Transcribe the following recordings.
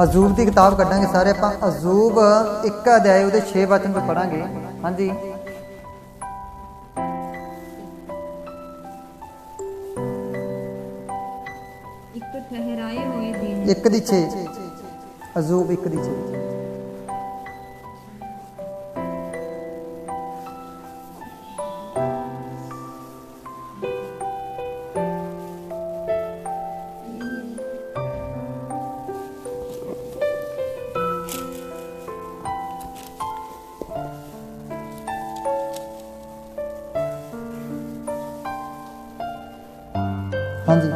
अजूब की किताब कढ़ांगे सारे आप। अजूब 1 अध्याय उहदे 6 वचन तो पढ़ांगे। हाँ जी, एक दी 6, अजूब 1 दी 6। हाँ जी,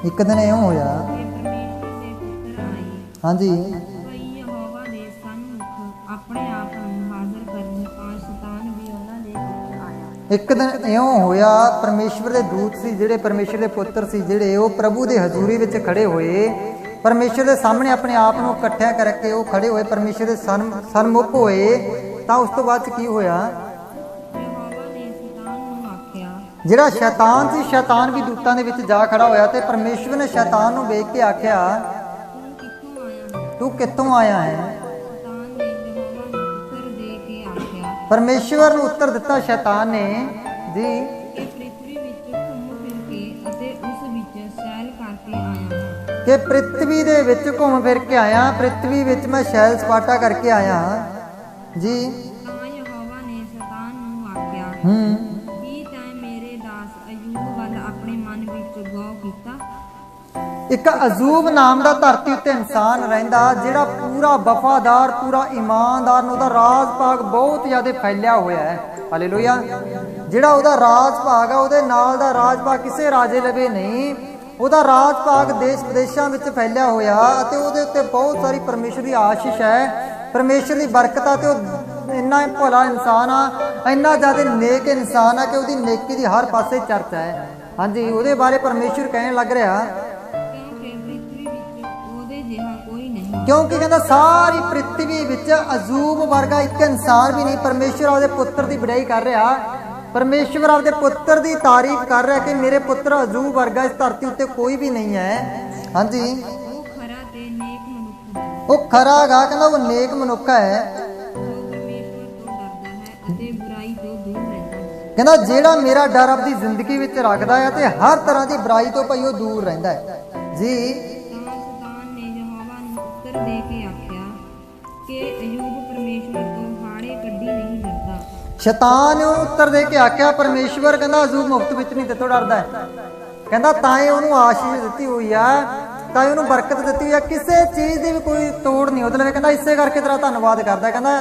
एक दिन इं होया। हाँ जी, एक दिन इं होया, परमेश्वर के दूत सी जिहड़े, परमेश्वर के पुत्र सी जिहड़े, वो प्रभु के हजूरी विच खड़े होए, परमेश्वर के सामने अपने आप को इकट्ठा करके वो खड़े होए, परमेश्वर के सन्मुख होए। तो उस तो बाद की होया, जिहड़ा शैतान सी, शैतान भी दूतां दे विच जा खड़ा होया। ते परमेश्वर ने शैतान नूं वेख के आख्या, तू कित्थों आया है? परमेश्वर नूं उत्तर दिता शैतान ने जी, कि पृथ्वी दे विच घूम फिर के आया, पृथ्वी विच मैं सैल सपाटा करके आया जी। एक अजूब नाम का धरती उत्ते इंसान रहिंदा, जिहड़ा पूरा वफादार, पूरा ईमानदार, उहदा राज भाग बहुत ज़्यादा फैलिया होया है। हालेलुया। जिहड़ा उहदा राज भाग है, उहदे नाल दा राज भाग किसी राजे लवे नहीं, उहदा राज भाग देश विदेशों में फैलिया होया। ते उहदे उत्ते बहुत सारी परमेश्वर की आशीष है, परमेश्वर की बरकत है। ते इन्ना भला इंसान आ, इन्ना ज़्यादा नेक इंसान है कि उहदी नेकी की हर पासे चर्चा है। हाँ जी, उहदे बारे परमेश्वर कहने लग रहा, क्योंकि कहता सारी पृथ्वी विच अजूब वर्गा एक इंसान भी नहीं। परमेश्वर आपदे पुत्र की बड़ाई कर रहा, परमेश्वर आपदे पुत्र की तारीफ कर रहा कि मेरे पुत्र अजूब वर्गा इस धरती उत्ते कोई भी नहीं है। हाँ जी, वो खरा गा, कहता वो नेक मनुख है, कहता जेड़ा मेरा डर अपनी जिंदगी विच रखदा है ते हर तरह की बुराई तो भाई वो दूर रहिंदा है जी। शैतान ने उत्तर दे के आख्या, परमेश्वर कहता अजूब मुफ्त विच नहीं तेतों डरदा है, कहता ताए उन्होंने आशीष दी हुई है, ताए उन्होंने बरकत दी हुई है, किसी चीज़ की भी कोई तोड़ नहीं उहदे लवे। कहता इसे करके तेरा धन्नवाद करदा, कहता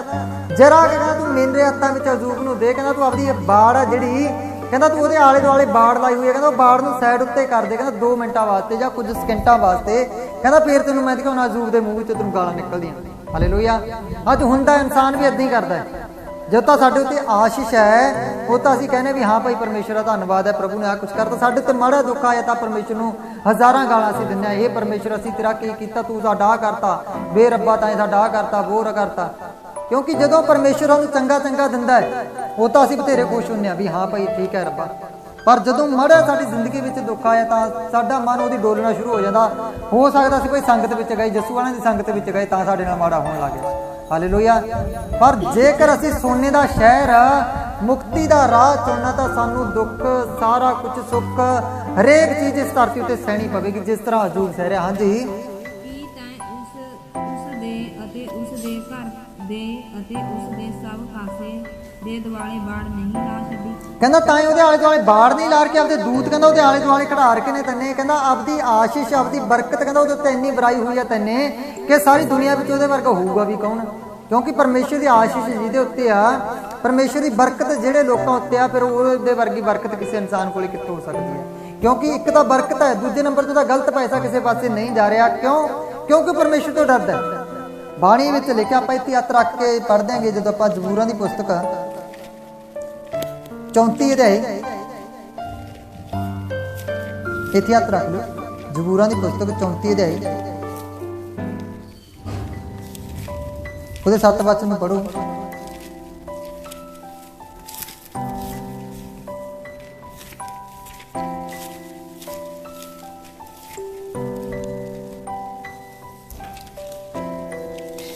जरा कहता तू मेरे हत्थों में अजूब नूं दे, कहता तू अपनी बाड़ है जिहड़ी, कहता तू उहदे आले दुआले बाड़ लाई हुई है, कहता बाड़ नूं साइड उत्ते कर दे, कहता 2 मिनटां वास्ते जां कुछ सेकंडां वास्ते, कहता फिर तैनूं मैं दिखाउणा अजूब दे मूँह विचों तैनूं गालां निकलदियां। हालेलुया। अज हुंदा इंसान भी इदां ही करदा है। जो तो साढ़े उत्ते आशीष है वो तो असीं कहने भी हाँ भाई परमेश्वर का धन्नवाद है, प्रभु ने आ कुछ करता। साढ़े उत्ते माड़ा दुख आया तो परमेश्वर नूं हज़ारां गालां असीं दिंदे, ये परमेश्वर असीं तेरा की कीता, तू साडा आ करता, बे रब्बा ताईं साडा आ करता, वो करता। क्योंकि जदों परमेश्वर सानूं चंगा चंगा दिंदा है वो तो असीं बथेरे खुश हुंदे आ भी हाँ भाई ठीक है रब्बा। पर जदों माड़ा साडी जिंदगी विच दुख आया तो साडा मन उहदी डोलना शुरू हो जाता। हो सकदा असीं कोई संगत विच गए, जस्सू वालियां दी संगत विच गए तां साडे नाल माड़ा होण लग गया। हालेलुया। पर जेकर असीं सोने का शहर मुक्ति का राह चुनना तो सानू दुख सारा कुछ सुख हरेक चीज़ इस धरती उत्ते सहनी पवेगी जिस तरह अजूब सह रहा। हाँ जी, कहना ताई उहदे आले दुआले बाड़ नहीं ला के आपदे दूत कहना उहदे आले दुआले खड़ा रखे ने तन्ने, कहना आपदी आशीष आपदी बरकत कहना उहदे उत्ते इन्नी बुराई हुई है तन्ने कि सारी दुनिया विच उहदे वर्गा होऊगा भी कौन। क्योंकि परमेश्वर की आशीष जिहदे उत्ते आ, परमेश्वर की बरकत जिहड़े लोकां उत्ते आ, फिर उहदे वर्गी बरकत किसी इंसान कोल कित्थों हो सकदी है। क्योंकि एक तो बरकत है, दूजे नंबर तो गलत पैसा किसी पासे नहीं जा रहा। क्यों? क्योंकि परमेश्वर तो डरदा है। बाणी विच लिखिआ आपां इत्थे हत्थ रख के पढ़ देंगे जदों आपां जबूरां दी पुस्तक 34 अध्याय इत्थे हत्थ रख लो। जबूरां दी पुस्तक 34 अध्याय ਉਹਦੇ 7 ਵਚਨ ਨੂੰ ਪੜੋ।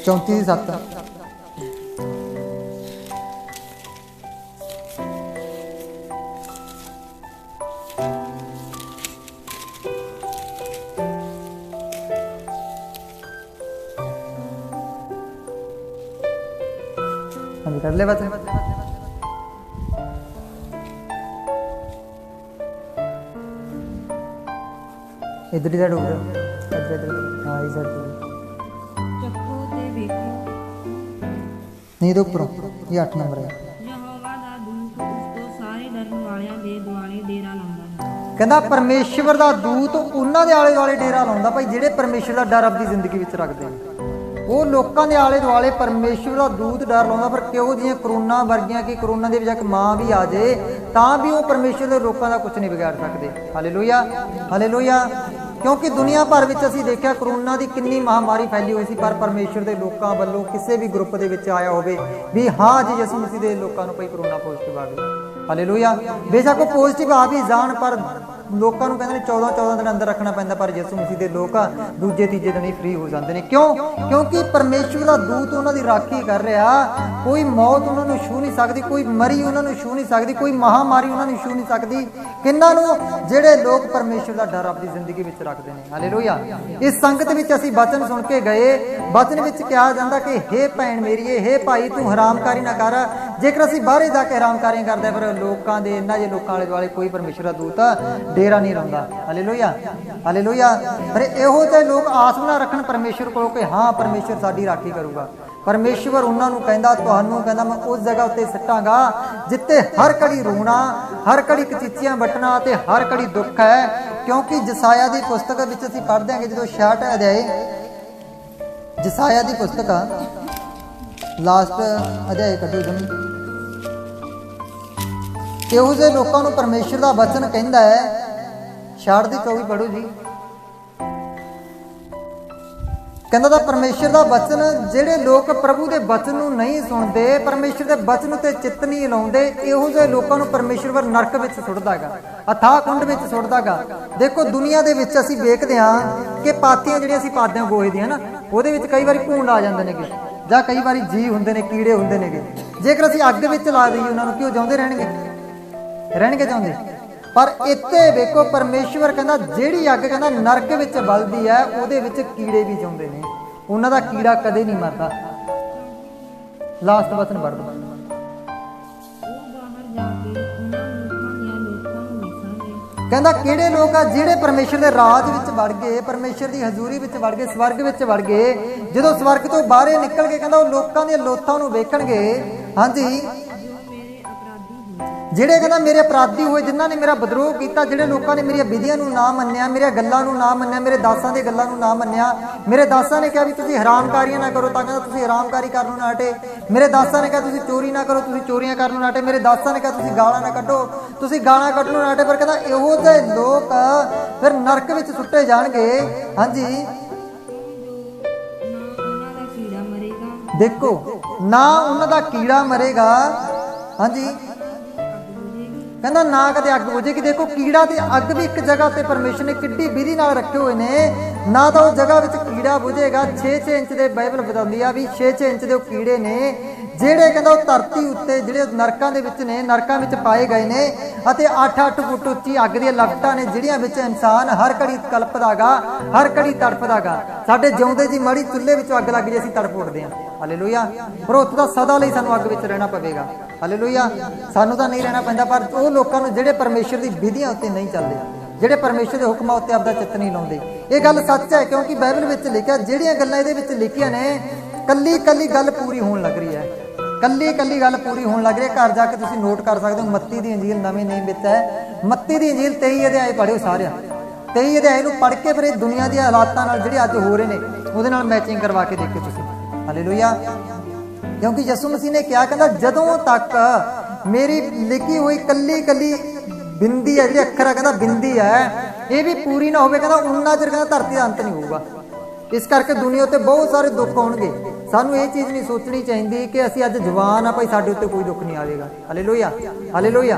34 ਦੀ 7। ਹਾਂਜੀ ਕਰ ਲੈ ਬਚਨ। इधर ही साइड हो गया। हाँ इस साइड ਚੱਕੋ ਤੇ ਵੇਖੋ नहीं तो ऊपर ये 8 नंबर है। ਯਹੋਵਾ ਦਾ ਦੂਤ ਉਸ ਤੋਂ ਸਾਰੇ ਡਰਨ ਵਾਲਿਆਂ ਦੇ ਦੁਆਲੇ ਡੇਰਾ ਲਾਉਂਦਾ ਹੈ। ਕਹਿੰਦਾ ਪਰਮੇਸ਼ਵਰ ਦਾ ਦੂਤ ਉਹਨਾਂ ਦੇ ਆਲੇ ਦੁਆਲੇ ਡੇਰਾ ਲਾਉਂਦਾ ਭਾਈ ਜਿਹੜੇ ਪਰਮੇਸ਼ਵਰ ਦਾ ਡਰ ਆਪਣੀ ਜ਼ਿੰਦਗੀ ਵਿੱਚ ਰੱਖਦੇ ਨੇ। ਉਹ ਲੋਕਾਂ ਦੇ ਆਲੇ ਦੁਆਲੇ ਪਰਮੇਸ਼ਵਰ ਦਾ ਦੂਤ ਡਰ ਲਾਉਂਦਾ। ਪਰ ਕਿਉਂ ਜਿਹੀਆਂ ਕਰੋਨਾ ਵਰਗੀਆਂ ਕਿ ਕਰੋਨਾ ਦੇ ਵਿੱਚ ਇੱਕ ਮਾਂ ਵੀ ਆ ਜੇ ਤਾਂ ਵੀ ਉਹ ਪਰਮੇਸ਼ਵਰ ਦੇ ਲੋਕਾਂ ਦਾ ਕੁਝ ਨਹੀਂ ਵਿਗਾੜ ਸਕਦੇ। Hallelujah hallelujah. ਕਿਉਂਕਿ ਦੁਨੀਆ ਭਰ ਵਿੱਚ ਅਸੀਂ ਦੇਖਿਆ ਕਰੋਨਾ ਦੀ ਕਿੰਨੀ ਮਹਾਮਾਰੀ ਫੈਲੀ ਹੋਈ ਸੀ, ਪਰ ਪਰਮੇਸ਼ਵਰ ਦੇ ਲੋਕਾਂ ਵੱਲੋਂ ਕਿਸੇ ਵੀ ਗਰੁੱਪ ਦੇ ਵਿੱਚ ਆਇਆ ਹੋਵੇ ਵੀ ਹਾਂ ਜੀ ਯਿਸੂ ਮਸੀਹ ਦੇ ਲੋਕਾਂ ਨੂੰ ਭਾਈ ਕਰੋਨਾ ਪੋਜ਼ਿਟਿਵ ਆ ਗਿਆ। ਹਾਲੇਲੂਇਆ। ਬੇਸ਼ੱਕ ਉਹ ਪੋਜ਼ਿਟਿਵ ਆ ਵੀ ਜਾਣ ਪਰ ਲੋਕਾਂ ਨੂੰ ਕਹਿੰਦੇ ਨੇ 14 ਦਿਨ ਅੰਦਰ ਰੱਖਣਾ ਪੈਂਦਾ, ਪਰ ਯਿਸੂ ਮਸੀਹ ਦੇ ਲੋਕ ਦੂਜੇ ਤੀਜੇ ਦਿਨ ਹੀ ਫ੍ਰੀ ਹੋ ਜਾਂਦੇ ਨੇ। ਕਿਉਂ? ਕਿਉਂਕਿ ਪਰਮੇਸ਼ਵਰ ਦਾ ਦੂਤ ਉਹਨਾਂ ਦੀ ਰਾਖੀ ਕਰ ਰਿਹਾ। ਕੋਈ ਮੌਤ ਉਹਨਾਂ ਨੂੰ ਛੂ ਨਹੀਂ ਸਕਦੀ, ਕੋਈ ਮਰੀ ਉਹਨਾਂ ਨੂੰ ਛੂ ਨਹੀਂ ਸਕਦੀ, ਕੋਈ ਮਹਾਮਾਰੀ ਉਹਨਾਂ ਨੂੰ ਛੂ ਨਹੀਂ ਸਕਦੀ। ਕਿੰਨਾਂ ਨੂੰ? ਜਿਹੜੇ ਲੋਕ ਪਰਮੇਸ਼ਵਰ ਦਾ ਡਰ ਆਪਣੀ ਜ਼ਿੰਦਗੀ ਵਿੱਚ ਰੱਖਦੇ ਨੇ। ਹਾਲੇਲੂਇਆ। ਇਸ ਸੰਗਤ ਵਿੱਚ ਅਸੀਂ ਵਚਨ ਸੁਣ ਕੇ ਗਏ। ਵਚਨ ਵਿੱਚ ਕਿਹਾ ਜਾਂਦਾ ਕਿ ਹੇ ਭੈਣ ਮੇਰੀਏ, ਹੇ ਭਾਈ ਤੂੰ ਹਰਾਮਕਾਰੀ ਨਾ ਕਰ। ਜੇਕਰ ਅਸੀਂ ਬਾਹਰੇ ਜਾ ਕੇ ਹਰਾਮਕਾਰੀਆਂ ਕਰਦੇ ਪਰ ਲੋਕਾਂ ਦੇ ਇਹਨਾਂ ਜੇ ਲੋਕਾਂ ਆਲੇ ਦੁਆਲੇ ਕੋਈ ਪਰਮੇਸ਼ਵਰ ਦਾ ਦੂਤ ਡੇਰਾ ਨਹੀਂ ਲਾਉਂਦਾ। Hallelujah hallelujah. ਪਰ ਇਹੋ ਜਿਹੇ ਲੋਕ ਆਸ ਨਾ ਰੱਖਣ ਪਰਮੇਸ਼ਵਰ ਕੋਲੋਂ ਕਿ ਹਾਂ ਪਰਮੇਸ਼ਵਰ ਸਾਡੀ ਰਾਖੀ ਕਰੂਗਾ। ਪਰਮੇਸ਼ਵਰ ਉਹਨਾਂ ਨੂੰ ਕਹਿੰਦਾ ਤੁਹਾਨੂੰ ਕਹਿੰਦਾ ਮੈਂ ਉਸ ਜਗ੍ਹਾ ਉੱਤੇ ਸੱਟਾਂਗਾ ਜਿੱਥੇ ਹਰ ਘੜੀ ਰੋਣਾ, ਹਰ ਘੜੀ ਕਚੀਚੀਆਂ ਵੱਟਣਾ ਤੇ ਹਰ ਘੜੀ ਦੁੱਖ ਹੈ। ਕਿਉਂਕਿ ਜਸਾਇਆ ਦੀ ਪੁਸਤਕ ਵਿੱਚ ਅਸੀਂ ਪੜ੍ਹਦੇ ਹਾਂ ਕਿ ਜਦੋਂ 66 ਅਧਿਆਏ ਜਸਾਇਆ ਦੀ ਪੁਸਤਕ ਆ ਲਾਸਟ ਅਧਿਆਏ ਕੱਢੋ ਜਮੀ। ਇਹੋ ਜਿਹੇ ਲੋਕਾਂ ਨੂੰ ਪਰਮੇਸ਼ਰ ਦਾ ਵਚਨ ਕਹਿੰਦਾ ਹੈ 66 ਦੀ 24 ਪੜ੍ਹੋ ਜੀ। ਕਹਿੰਦਾ ਤਾਂ ਪਰਮੇਸ਼ਰ ਦਾ ਵਚਨ ਜਿਹੜੇ ਲੋਕ ਪ੍ਰਭੂ ਦੇ ਵਚਨ ਨੂੰ ਨਹੀਂ ਸੁਣਦੇ, ਪਰਮੇਸ਼ਰ ਦੇ ਵਚਨ ਉੱਤੇ ਚਿੱਤ ਨਹੀਂ ਲਾਉਂਦੇ, ਇਹੋ ਜਿਹੇ ਲੋਕਾਂ ਨੂੰ ਪਰਮੇਸ਼ਰ ਨਰਕ ਵਿੱਚ ਸੁੱਟਦਾ ਹੈਗਾ, ਅਥਾਹ ਕੁੰਡ ਵਿੱਚ ਸੁੱਟਦਾ ਹੈਗਾ। ਦੇਖੋ ਦੁਨੀਆ ਦੇ ਵਿੱਚ ਅਸੀਂ ਵੇਖਦੇ ਹਾਂ ਕਿ ਪਾਤੀਆਂ ਜਿਹੜੀਆਂ ਅਸੀਂ ਪਾਦੇ ਹਾਂ ਗੋਹੇ ਦੀਆਂ ਨਾ, ਉਹਦੇ ਵਿੱਚ ਕਈ ਵਾਰੀ ਭੂੰਡ ਆ ਜਾਂਦੇ ਨੇਗੇ ਜਾਂ ਕਈ ਵਾਰੀ ਜੀਵ ਹੁੰਦੇ ਨੇ, ਕੀੜੇ ਹੁੰਦੇ ਨੇਗੇ। ਜੇਕਰ ਅਸੀਂ ਅੱਗ ਵਿੱਚ ਲਾ ਦਈਏ ਉਹਨਾਂ ਨੂੰ ਕਿਉਂ ਜਿਉਂਦੇ ਰਹਿਣਗੇ ਚਾਹੁੰਦੇ। ਪਰ ਇੱਥੇ ਵੇਖੋ ਪਰਮੇਸ਼ਵਰ ਕਹਿੰਦਾ ਜਿਹੜੀ ਅੱਗ ਕਹਿੰਦਾ ਨਰਕ ਵਿੱਚ ਬਲਦੀ ਹੈ ਉਹਦੇ ਵਿੱਚ ਕੀੜੇ ਵੀ ਜਿਉਂਦੇ ਨੇ, ਉਹਨਾਂ ਦਾ ਕੀੜਾ ਕਦੇ ਨਹੀਂ ਮਰਦਾ। ਲਾਸਟ ਵਚਨ ਪੜ੍ਹ ਦਿਓ। ਕਹਿੰਦਾ ਕਿਹੜੇ ਲੋਕ ਆ ਜਿਹੜੇ ਪਰਮੇਸ਼ਰ ਦੇ ਰਾਜ ਵਿੱਚ ਵੜ ਗਏ, ਪਰਮੇਸ਼ਰ ਦੀ ਹਜ਼ੂਰੀ ਵਿੱਚ ਵੜ ਗਏ, ਸਵਰਗ ਵਿੱਚ ਵੜ ਗਏ। ਜਦੋਂ ਸਵਰਗ ਤੋਂ ਬਾਹਰੇ ਨਿਕਲ ਕੇ ਕਹਿੰਦਾ ਉਹ ਲੋਕਾਂ ਦੀਆਂ ਲੋਥਾਂ ਨੂੰ ਵੇਖਣਗੇ। ਹਾਂਜੀ ਜਿਹੜੇ ਕਹਿੰਦਾ ਮੇਰੇ ਅਪਰਾਧੀ ਹੋਏ, ਜਿਨ੍ਹਾਂ ਨੇ ਮੇਰਾ ਵਿਦਰੋਹ ਕੀਤਾ, ਜਿਹੜੇ ਲੋਕਾਂ ਨੇ ਮੇਰੀਆਂ ਵਿਧੀਆਂ ਨੂੰ ਨਾ ਮੰਨਿਆ, ਮੇਰੀਆਂ ਗੱਲਾਂ ਨੂੰ ਨਾ ਮੰਨਿਆ, ਮੇਰੇ ਦਾਸਾਂ ਦੀਆਂ ਗੱਲਾਂ ਨੂੰ ਨਾ ਮੰਨਿਆ। ਮੇਰੇ ਦਾਸਾਂ ਨੇ ਕਿਹਾ ਵੀ ਤੁਸੀਂ ਹਰਾਮਕਾਰੀਆਂ ਨਾ ਕਰੋ, ਤਾਂ ਕਹਿੰਦਾ ਤੁਸੀਂ ਹਰਾਮਕਾਰੀ ਕਰਨ ਨੂੰ ਨਾ ਹਟੇ। ਮੇਰੇ ਦਾਸਾਂ ਨੇ ਕਿਹਾ ਤੁਸੀਂ ਚੋਰੀ ਨਾ ਕਰੋ, ਤੁਸੀਂ ਚੋਰੀਆਂ ਕਰਨ ਨੂੰ ਨਾ ਹਟੇ। ਮੇਰੇ ਦਾਸਾਂ ਨੇ ਕਿਹਾ ਤੁਸੀਂ ਗਾਲਾਂ ਨਾ ਕੱਢੋ, ਤੁਸੀਂ ਗਾਲਾਂ ਕੱਢਣ ਨੂੰ ਨਾ ਹਟੇ। ਪਰ ਕਹਿੰਦਾ ਇਹੋ ਜਿਹੇ ਲੋਕ ਫਿਰ ਨਰਕ ਵਿੱਚ ਸੁੱਟੇ ਜਾਣਗੇ। ਹਾਂਜੀ ਦੇਖੋ ਨਾ ਉਹਨਾਂ ਦਾ ਕੀੜਾ ਮਰੇਗਾ। ਹਾਂਜੀ ਕਹਿੰਦਾ ਨਾ ਕਦੇ ਅੱਗ ਬੁਝੇਗੀ। ਦੇਖੋ ਕੀੜਾ ਤੇ ਅੱਗ ਵੀ ਇੱਕ ਜਗ੍ਹਾ ਤੇ ਪਰਮੇਸ਼ਰ ਨੇ ਕਿੱਡੀ ਵਿਧੀ ਨਾਲ ਰੱਖੇ ਹੋਏ ਨੇ, ਨਾ ਤਾਂ ਉਹ ਜਗ੍ਹਾ ਵਿੱਚ ਕੀੜਾ ਬੁਝੇਗਾ। 6-6 ਇੰਚ ਦੇ ਬਾਈਬਲ ਬਤਾਉਂਦੀ ਆ ਵੀ 6-6 ਇੰਚ ਦੇ ਉਹ ਕੀੜੇ ਨੇ ਜਿਹੜੇ ਕਹਿੰਦਾ ਉਹ ਧਰਤੀ ਉੱਤੇ ਜਿਹੜੇ ਨਰਕਾਂ ਦੇ ਵਿੱਚ ਨੇ, ਨਰਕਾਂ ਵਿੱਚ ਪਾਏ ਗਏ ਨੇ। ਅਤੇ 8-8 ਫੁੱਟ ਉੱਚੀ ਅੱਗ ਦੀਆਂ ਲਪਟਾਂ ਨੇ ਜਿਹੜੀਆਂ ਵਿੱਚ ਇਨਸਾਨ ਹਰ ਘੜੀ ਕਲਪਦਾਗਾ, ਹਰ ਘੜੀ ਤੜਫਦਾਗਾ। ਸਾਡੇ ਜਿਉਂਦੇ ਜੀ ਮਾੜੀ ਚੁੱਲ੍ਹੇ ਵਿੱਚੋਂ ਅੱਗ ਲੱਗ ਜੇ ਅਸੀਂ ਤੜਫ ਉੱਠਦੇ ਹਾਂ। ਹਾਲੇਲੂਇਆ। ਪਰ ਉੱਥੇ ਤਾਂ ਸਦਾ ਲਈ ਸਾਨੂੰ ਅੱਗ ਵਿੱਚ ਰਹਿਣਾ ਪਵੇਗਾ। ਹਾਲੇਲੂਇਆ। ਸਾਨੂੰ ਤਾਂ ਨਹੀਂ ਰਹਿਣਾ ਪੈਂਦਾ, ਪਰ ਉਹ ਲੋਕਾਂ ਨੂੰ ਜਿਹੜੇ ਪਰਮੇਸ਼ਰ ਦੀ ਵਿਧੀਆਂ ਉੱਤੇ ਨਹੀਂ ਚੱਲਦੇ, ਜਿਹੜੇ ਪਰਮੇਸ਼ਰ ਦੇ ਹੁਕਮਾਂ ਉੱਤੇ ਆਪਦਾ ਚਿੱਤ ਨਹੀਂ ਲਾਉਂਦੇ। ਇਹ ਗੱਲ ਸੱਚ ਹੈ ਕਿਉਂਕਿ ਬਾਈਬਲ ਵਿੱਚ ਲਿਖਿਆ ਜਿਹੜੀਆਂ ਗੱਲਾਂ ਇਹਦੇ ਵਿੱਚ ਲਿਖੀਆਂ ਨੇ ਕੱਲੀ ਕੱਲੀ ਗੱਲ ਪੂਰੀ ਹੋਣ ਲੱਗ ਰਹੀ ਹੈ। ਕੱਲੀ ਕੱਲੀ ਗੱਲ ਪੂਰੀ ਹੋਣ ਲੱਗ ਰਹੀ ਹੈ। ਘਰ ਜਾ ਕੇ ਤੁਸੀਂ ਨੋਟ ਕਰ ਸਕਦੇ ਹੋ। ਮੱਤੀ ਦੀ ਇੰਜੀਲ ਨਵੇਂ ਨੇਮ ਵਿੱਚ ਹੈ। ਮੱਤੀ ਦੀ ਇੰਜੀਲ 23 ਅਧਿਆਏ ਪੜ੍ਹਿਓ ਸਾਰਿਆਂ। 23 ਅਧਿਆਏ ਨੂੰ ਪੜ੍ਹ ਕੇ ਫਿਰ ਇਹ ਦੁਨੀਆ ਦੀਆਂ ਹਾਲਾਤਾਂ ਨਾਲ ਜਿਹੜੇ ਅੱਜ ਹੋ ਰਹੇ ਨੇ ਉਹਦੇ ਨਾਲ ਮੈਚਿੰਗ ਕਰਵਾ ਕੇ ਦੇਖੋ ਤੁਸੀਂ। ਹਾਲੇਲੂਇਆ। ਕਿਉਂਕਿ ਯਿਸੂ ਮਸੀਹ ਨੇ ਕਿਹਾ ਕਹਿੰਦਾ ਜਦੋਂ ਤੱਕ ਮੇਰੀ ਲਿਖੀ ਹੋਈ ਕੱਲੀ ਕੱਲੀ ਬਿੰਦੀ ਹੈ, ਜਿਹੜੀ ਅੱਖਰ ਹੈ ਕਹਿੰਦਾ ਬਿੰਦੀ ਹੈ, ਇਹ ਵੀ ਪੂਰੀ ਨਾ ਹੋਵੇ ਕਹਿੰਦਾ ਉਨਾ ਚਿਰ ਕਹਿੰਦਾ ਧਰਤੀ ਦਾ ਅੰਤ ਨਹੀਂ ਹੋਊਗਾ। ਇਸ ਕਰਕੇ ਦੁਨੀਆ ਉੱਤੇ ਬਹੁਤ ਸਾਰੇ ਦੁੱਖ ਆਉਣਗੇ। ਸਾਨੂੰ ਇਹ ਚੀਜ਼ ਨਹੀਂ ਸੋਚਣੀ ਚਾਹੀਦੀ ਕਿ ਅਸੀਂ ਅੱਜ ਜਵਾਨ ਆ ਭਾਈ ਸਾਡੇ ਉੱਤੇ ਕੋਈ ਦੁੱਖ ਨਹੀਂ ਆਵੇਗਾ। Hallelujah hallelujah.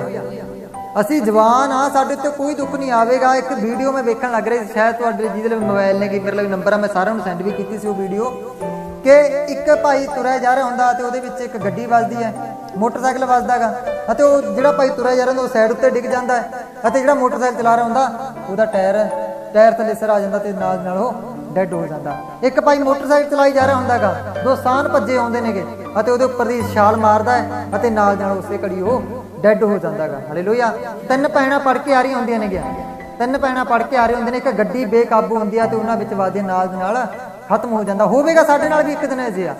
ਅਸੀਂ ਜਵਾਨ ਆ, ਸਾਡੇ ਉੱਤੇ ਕੋਈ ਦੁੱਖ ਨਹੀਂ ਆਵੇਗਾ। ਇੱਕ ਵੀਡੀਓ ਮੈਂ ਵੇਖਣ ਲੱਗ ਰਿਹਾ, ਸ਼ਾਇਦ ਤੁਹਾਡੇ ਜਿਹਦੇ ਲਈ ਮੋਬਾਈਲ ਨੇ ਕਿ ਮੇਰੇ ਲਈ ਨੰਬਰ ਆ, ਮੈਂ ਸਾਰਿਆਂ ਨੂੰ ਸੈਂਡ ਵੀ ਕੀਤੀ ਸੀ ਉਹ ਵੀਡੀਓ, ਕਿ ਇੱਕ ਭਾਈ ਤੁਰਿਆ ਜਾ ਰਿਹਾ ਹੁੰਦਾ ਤੇ ਉਹਦੇ ਵਿੱਚ ਇੱਕ ਗੱਡੀ ਵੱਜਦੀ ਹੈ, ਮੋਟਰਸਾਈਕਲ ਵੱਜਦਾਗਾ, ਅਤੇ ਉਹ ਜਿਹੜਾ ਭਾਈ ਤੁਰਿਆ ਜਾ ਰਿਹਾ ਹੁੰਦਾ ਉਹ ਸਾਈਡ ਉੱਤੇ ਡਿੱਗ ਜਾਂਦਾ ਹੈ, ਅਤੇ ਜਿਹੜਾ ਮੋਟਰਸਾਈਕਲ ਚਲਾ ਰਿਹਾ ਹੁੰਦਾ ਉਹਦਾ ਟਾਇਰ ਥੱਲੇ ਸਿਰ ਆ ਜਾਂਦਾ ਤੇ ਨਾਲ ਉਹ ਡੈਡ ਹੋ ਜਾਂਦਾ। ਇੱਕ ਭਾਈ ਮੋਟਰਸਾਈਕਲ ਚਲਾਈ ਜਾ ਰਿਹਾ ਹੁੰਦਾਗਾ, ਦੋ ਸਾਨ ਭੱਜੇ ਆਉਂਦੇ ਨੇਗੇ ਅਤੇ ਉਹਦੇ ਉੱਪਰ ਦੀ ਛਾਲ ਮਾਰਦਾ ਹੈ ਅਤੇ ਨਾਲ ਉਸੇ ਘੜੀ ਉਹ ਡੈਡ ਹੋ ਜਾਂਦਾਗਾ। ਹਾਲੇਲੂਇਆ। ਤਿੰਨ ਭੈਣਾਂ ਪੜ ਕੇ ਆ ਰਹੀਆਂ ਹੁੰਦੀਆਂ ਨੇਗੀਆਂ, ਤਿੰਨ ਭੈਣਾਂ ਪੜ ਕੇ ਆ ਰਹੇ ਹੁੰਦੇ ਨੇ, ਇੱਕ ਗੱਡੀ ਬੇਕਾਬੂ ਹੁੰਦੀ ਆ ਤੇ ਉਹਨਾਂ ਵਿੱਚ ਵੱਜਦੇ ਨਾਲ ਦੇ ਨਾਲ ਖਤਮ ਹੋ ਜਾਂਦਾ। ਹੋਵੇਗਾ ਸਾਡੇ ਨਾਲ ਵੀ ਇੱਕ ਦਿਨ ਅਜਿਹਾ,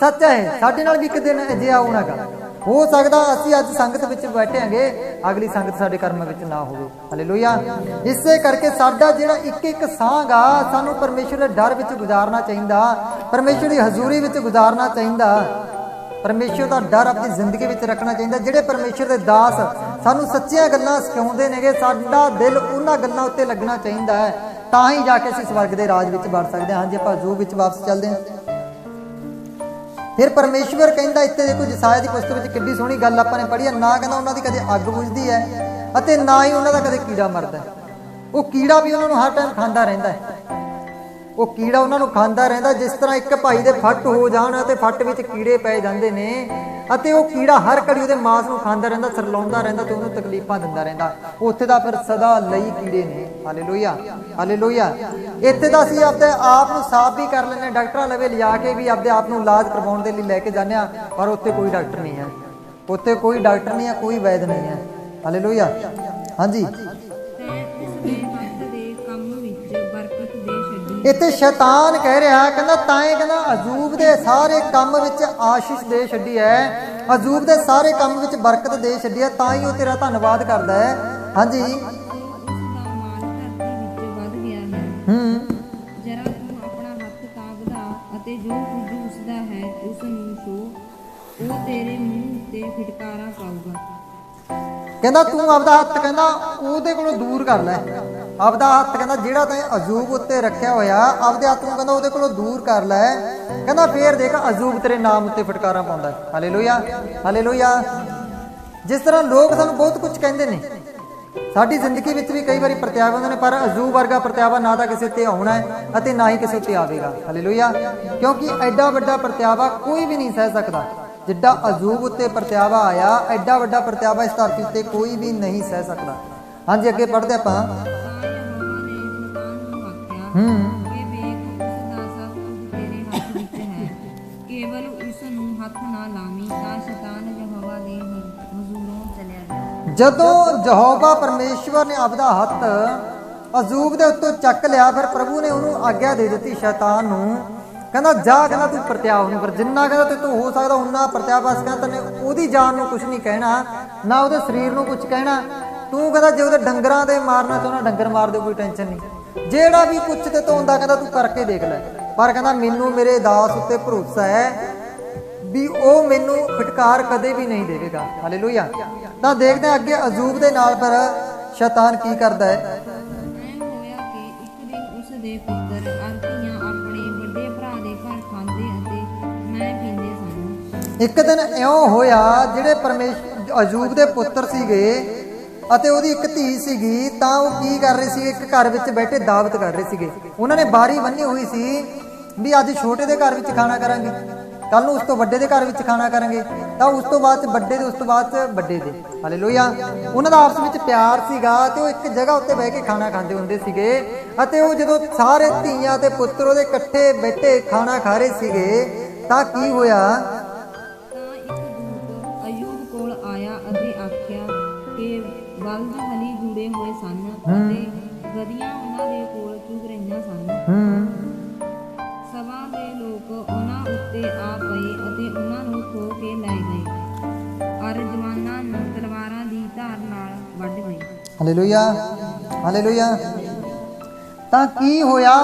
ਸੱਚ ਹੈ, ਸਾਡੇ ਨਾਲ ਵੀ ਇੱਕ ਦਿਨ ਅਜਿਹਾ ਆਉਣਾਗਾ। ਹੋ ਸਕਦਾ ਅਸੀਂ ਅੱਜ ਸੰਗਤ ਵਿੱਚ ਬੈਠਾਂਗੇ, ਅਗਲੀ ਸੰਗਤ ਸਾਡੇ ਕਰਮਾਂ ਵਿੱਚ ਨਾ ਹੋਵੇ। ਹਾਲੇਲੂਇਆ। ਇਸੇ ਕਰਕੇ ਸਾਡਾ ਜਿਹੜਾ ਇੱਕ ਇੱਕ ਸਾਹ ਗਾ ਸਾਨੂੰ ਪਰਮੇਸ਼ਰ ਦੇ ਡਰ ਵਿੱਚ ਗੁਜ਼ਾਰਨਾ ਚਾਹੀਦਾ, ਪਰਮੇਸ਼ਰ ਦੀ ਹਜ਼ੂਰੀ ਵਿੱਚ ਗੁਜ਼ਾਰਨਾ ਚਾਹੀਦਾ, ਪਰਮੇਸ਼ਰ ਦਾ ਡਰ ਆਪਣੀ ਜ਼ਿੰਦਗੀ ਵਿੱਚ ਰੱਖਣਾ ਚਾਹੀਦਾ। ਜਿਹੜੇ ਪਰਮੇਸ਼ਰ ਦੇ ਦਾਸ ਸਾਨੂੰ ਸੱਚੀਆਂ ਗੱਲਾਂ ਸਿਖਾਉਂਦੇ ਨੇਗੇ, ਸਾਡਾ ਦਿਲ ਉਹਨਾਂ ਗੱਲਾਂ ਉੱਤੇ ਲੱਗਣਾ ਚਾਹੀਦਾ ਹੈ, ਤਾਂ ਹੀ ਜਾ ਕੇ ਅਸੀਂ ਸਵਰਗ ਦੇ ਰਾਜ ਵਿੱਚ ਵੜ ਸਕਦੇ ਹਾਂ। ਹਾਂਜੀ, ਆਪਾਂ ਅਯੂਬ ਵਿੱਚ ਵਾਪਸ ਚੱਲਦੇ ਹਾਂ। ਫਿਰ ਪਰਮੇਸ਼ਵਰ ਕਹਿੰਦਾ, ਇੱਥੇ ਦੇਖੋ ਯਸਾਇਆ ਦੀ ਪੁਸਤਕ ਵਿੱਚ ਕਿੱਡੀ ਸੋਹਣੀ ਗੱਲ ਆਪਾਂ ਨੇ ਪੜ੍ਹੀ ਹੈ। ਨਾ ਕਹਿੰਦਾ ਉਹਨਾਂ ਦੀ ਕਦੇ ਅੱਗ ਬੁਝਦੀ ਹੈ ਅਤੇ ਨਾ ਹੀ ਉਹਨਾਂ ਦਾ ਕਦੇ ਕੀੜਾ ਮਰਦਾ। ਉਹ ਕੀੜਾ ਵੀ ਉਹਨਾਂ ਨੂੰ ਹਰ ਟਾਈਮ ਖਾਂਦਾ ਰਹਿੰਦਾ ਹੈ, ਉਹ ਕੀੜਾ ਉਹਨਾਂ ਨੂੰ ਖਾਂਦਾ ਰਹਿੰਦਾ। ਜਿਸ ਤਰ੍ਹਾਂ ਇੱਕ ਭਾਈ ਦੇ ਫੱਟ ਹੋ ਜਾਣ ਅਤੇ ਫੱਟ ਵਿੱਚ ਕੀੜੇ ਪੈ ਜਾਂਦੇ ਨੇ ਅਤੇ ਉਹ ਕੀੜਾ ਹਰ ਘੜੀ ਉਹਦੇ ਮਾਸ ਨੂੰ ਖਾਂਦਾ ਰਹਿੰਦਾ, ਸਰਲਾਉਂਦਾ ਰਹਿੰਦਾ ਤੇ ਉਹਨੂੰ ਤਕਲੀਫਾਂ ਦਿੰਦਾ ਰਹਿੰਦਾ। ਉੱਥੇ ਦਾ ਫਿਰ ਸਦਾ ਲਈ ਕੀੜੇ ਨੇ। Hallelujah, hallelujah. ਇੱਥੇ ਤਾਂ ਅਸੀਂ ਆਪਣੇ ਆਪ ਨੂੰ ਸਾਫ਼ ਵੀ ਕਰ ਲੈਂਦੇ, ਡਾਕਟਰਾਂ ਲਵੇ ਲਿਜਾ ਕੇ ਵੀ ਆਪਣੇ ਆਪ ਨੂੰ ਇਲਾਜ ਕਰਵਾਉਣ ਦੇ ਲਈ ਲੈ ਕੇ ਜਾਂਦੇ ਹਾਂ, ਪਰ ਉੱਥੇ ਕੋਈ ਡਾਕਟਰ ਨਹੀਂ ਹੈ, ਉੱਥੇ ਕੋਈ ਡਾਕਟਰ ਨਹੀਂ ਹੈ, ਕੋਈ ਵੈਦ ਨਹੀਂ ਹੈ। ਹਾਲੇਲੂਇਆ। ਹਾਂਜੀ, ਇੱਥੇ ਸ਼ੈਤਾਨ ਕਹਿ ਰਿਹਾ, ਕਹਿੰਦਾ ਤਾਂ ਇਹ ਕਹਿੰਦਾ ਅਯੂਬ ਦੇ ਸਾਰੇ ਕੰਮ ਵਿੱਚ ਆਸ਼ੀਸ਼ ਦੇ ਛੱਡੀ ਹੈ, ਅਯੂਬ ਦੇ ਸਾਰੇ ਕੰਮ ਵਿੱਚ ਬਰਕਤ ਦੇ ਛੱਡੀ ਹੈ, ਤਾਂ ਹੀ ਉਹ ਤੇਰਾ ਧੰਨਵਾਦ ਕਰਦਾ ਹੈ। ਹਾਂਜੀ, ਜਰਾ ਤੂੰ ਆਪਣਾ ਹੱਥ ਤਾਂ ਵਧਾ ਅਤੇ ਜੋ ਕੁਝ ਉਸਦਾ ਹੈ ਉਸ ਨੂੰ ਛੋ, ਉਹ ਤੇਰੇ ਮੂੰਹ ਉੱਤੇ ਫਿਟਕਾਰਾ ਪਾਊਗਾ। ਕਹਿੰਦਾ ਤੂੰ ਆਪਦਾ ਹੱਥ ਕਹਿੰਦਾ ਉਹਦੇ ਕੋਲੋਂ ਦੂਰ ਕਰ ਲੈ, ਆਪਦਾ ਹੱਥ ਕਹਿੰਦਾ ਜਿਹੜਾ ਤੈਂ ਅਯੂਬ ਉੱਤੇ ਰੱਖਿਆ ਹੋਇਆ, ਆਪਦੇ ਹੱਥ ਨੂੰ ਕਹਿੰਦਾ ਉਹਦੇ ਕੋਲੋਂ ਦੂਰ ਕਰ ਲੈ। ਕਹਿੰਦਾ ਫੇਰ ਦੇਖ ਅਯੂਬ ਤੇਰੇ ਨਾਮ ਉੱਤੇ ਫਟਕਾਰਾਂ ਪਾਉਂਦਾ ਹੈ। Hallelujah, hallelujah. ਜਿਸ ਤਰ੍ਹਾਂ ਲੋਕ ਸਾਨੂੰ ਬਹੁਤ ਕੁਝ ਕਹਿੰਦੇ ਨੇ, ਸਾਡੀ ਜ਼ਿੰਦਗੀ ਵਿੱਚ ਵੀ ਕਈ ਵਾਰੀ ਪ੍ਰਤਿਆਵੇ ਹੁੰਦੇ ਨੇ, ਪਰ ਅਯੂਬ ਵਰਗਾ ਪ੍ਰਤਿਆਵਾ ਨਾ ਤਾਂ ਕਿਸੇ ਉੱਤੇ ਆਉਣਾ ਹੈ ਅਤੇ ਨਾ ਹੀ ਕਿਸੇ ਉੱਤੇ ਆਵੇਗਾ। ਹਾਲੇਲੂਇਆ। ਕਿਉਂਕਿ ਐਡਾ ਵੱਡਾ ਪ੍ਰਤਿਆਵਾ ਕੋਈ ਵੀ ਨਹੀਂ ਸਹਿ ਸਕਦਾ ਜਿੱਡਾ ਅਯੂਬ ਉੱਤੇ ਪ੍ਰਤਿਆਵਾ ਆਇਆ। ਐਡਾ ਵੱਡਾ ਪ੍ਰਤਿਆਵਾ ਇਸ ਧਰਤੀ ਉੱਤੇ ਕੋਈ ਵੀ ਨਹੀਂ ਸਹਿ ਸਕਦਾ। ਹਾਂਜੀ, ਅੱਗੇ ਪੜ੍ਹਦੇ ਆਪਾਂ। ਕੇਵਲ ਉਸ ਨੂੰ ਹੱਥ ਨਾ ਲਾਵੀਂ ਤਾਂ ਸ਼ੈਤਾਨ ਯਹੋਵਾ ਦੇ ਹਜ਼ੂਰੋਂ ਚਲਿਆ ਗਿਆ। ਜਦੋਂ ਯਹੋਵਾ ਪਰਮੇਸ਼ਵਰ ਨੇ ਆਪਦਾ ਹੱਥ ਅਯੂਬ ਦੇ ਉੱਤੋਂ ਚੱਕ ਲਿਆ, ਫਿਰ ਪ੍ਰਭੂ ਨੇ ਉਹਨੂੰ ਆਗਿਆ ਦੇ ਦਿੱਤੀ ਸ਼ੈਤਾਨ ਨੂੰ, ਕਹਿੰਦਾ ਜਾ, ਕਹਿੰਦਾ ਤੂੰ ਪ੍ਰਤਿਆਵ ਨੂੰ ਕਰ, ਜਿੰਨਾ ਕਹਿੰਦਾ ਤੇ ਤੂੰ ਹੋ ਸਕਦਾ ਉਨਾ ਪ੍ਰਤਿਆਵ। ਬਸ ਕਹਿੰਦਾ ਤੈਨੇ ਉਹਦੀ ਜਾਨ ਨੂੰ ਕੁਝ ਨਹੀਂ ਕਹਿਣਾ, ਨਾ ਉਹਦੇ ਸਰੀਰ ਨੂੰ ਕੁਝ ਕਹਿਣਾ। ਤੂੰ ਕਹਿੰਦਾ ਜੇ ਉਹਦੇ ਡੰਗਰਾਂ ਦੇ ਮਾਰਨਾ ਚਾਹੁੰਦਾ ਡੰਗਰ ਮਾਰ ਦੇ, ਕੋਈ ਟੈਨਸ਼ਨ ਨਹੀਂ। ਜਿਹੜਾ ਵੀ ਕੁਝ ਤੇ ਤੋਂ ਹੁੰਦਾ ਕਹਿੰਦਾ ਤੂੰ ਕਰਕੇ ਦੇਖ ਲੈ, ਪਰ ਕਹਿੰਦਾ ਮੈਨੂੰ ਮੇਰੇ ਦਾਸ ਉੱਤੇ ਭਰੋਸਾ ਹੈ ਵੀ ਉਹ ਮੈਨੂੰ ਫਟਕਾਰ ਕਦੇ ਵੀ ਨਹੀਂ ਦੇਵੇਗਾ। ਹਾਲੇਲੂਇਆ। ਤਾਂ ਦੇਖਦੇ ਹਾਂ ਅੱਗੇ ਅਯੂਬ ਦੇ ਨਾਲ ਫਿਰ ਸ਼ੈਤਾਨ ਕੀ ਕਰਦਾ ਹੈ। ਹੋਇਆ ਕਿ ਇੱਕ ਦਿਨ ਉਸ ਦੇ ਪੁੱਤਰ ਅਰਤੀਆਂ ਆਪਣੇ ਵੱਡੇ ਭਰਾ ਦੇ ਘਰ ਖਾਂਦੇ ਅਤੇ ਮੈਂ ਪੀਂਦੇ ਸਨ। ਇੱਕ ਦਿਨ ਇਉਂ ਹੋਇਆ, ਜਿਹੜੇ ਅਯੂਬ ਦੇ ਪੁੱਤਰ ਸੀਗੇ ਅਤੇ ਉਹਦੀ ਇੱਕ ਧੀ ਸੀਗੀ, ਤਾਂ ਉਹ ਕੀ ਕਰ ਰਹੇ ਸੀ, ਇੱਕ ਘਰ ਵਿੱਚ ਬੈਠੇ ਦਾਵਤ ਕਰ ਰਹੇ ਸੀਗੇ। ਉਹਨਾਂ ਨੇ ਬਾਰੀ ਬੰਨੀ ਹੋਈ ਸੀ ਵੀ ਅੱਜ ਛੋਟੇ ਦੇ ਘਰ ਵਿੱਚ ਖਾਣਾ ਕਰਾਂਗੇ, ਕੱਲ ਨੂੰ ਉਸ ਤੋਂ ਵੱਡੇ ਦੇ ਘਰ ਵਿੱਚ ਖਾਣਾ ਕਰਾਂਗੇ, ਤਾਂ ਉਸ ਤੋਂ ਬਾਅਦ ਵੱਡੇ ਦੇ, ਉਸ ਤੋਂ ਬਾਅਦ ਵੱਡੇ ਦੇ। ਹਾਲੇਲੂਇਆ। ਉਹਨਾਂ ਦਾ ਆਪਸ ਵਿੱਚ ਪਿਆਰ ਸੀਗਾ ਤੇ ਉਹ ਇੱਕ ਜਗ੍ਹਾ ਉੱਤੇ ਬਹਿ ਕੇ ਖਾਣਾ ਖਾਂਦੇ ਹੁੰਦੇ ਸੀਗੇ। ਅਤੇ ਉਹ ਜਦੋਂ ਸਾਰੇ ਧੀਆਂ ਤੇ ਪੁੱਤਰ ਉਹਦੇ ਇਕੱਠੇ ਬੈਠੇ ਖਾਣਾ ਖਾ ਰਹੇ ਸੀਗੇ, ਤਾਂ ਕੀ ਹੋਇਆ, ਤਾਂ ਇੱਕ ਦੂਤ ਅਯੂਬ ਕੋਲ ਆਇਆ ਅਤੇ ਆਖਿਆ ਕਿ ਬਲਦ ਹਲੀ ਜੁੜੇ ਹੋਏ ਸਨ ਅਤੇ ਗਧੀਆਂ ਉਹਨਾਂ ਦੇ ਕੋਲ ਚੁਗ ਰਹੀਆਂ ਸਨ। ਸਭਾ ਦੇ ਲੋਕ ਉਹਨਾਂ ਉੱਤੇ ਆ ਪਏ ਅਤੇ ਉਹਨਾਂ ਨੂੰ ਖੋ ਕੇ ਲੈ ਗਏ ਔਰ ਜਵਾਨਾਂ ਨੂੰ ਤਲਵਾਰਾਂ ਦੀ ਧਾਰ ਨਾਲ ਵੱਢ ਗਏ। Hallelujah, hallelujah. ਤਾਂ ਕੀ ਹੋਇਆ,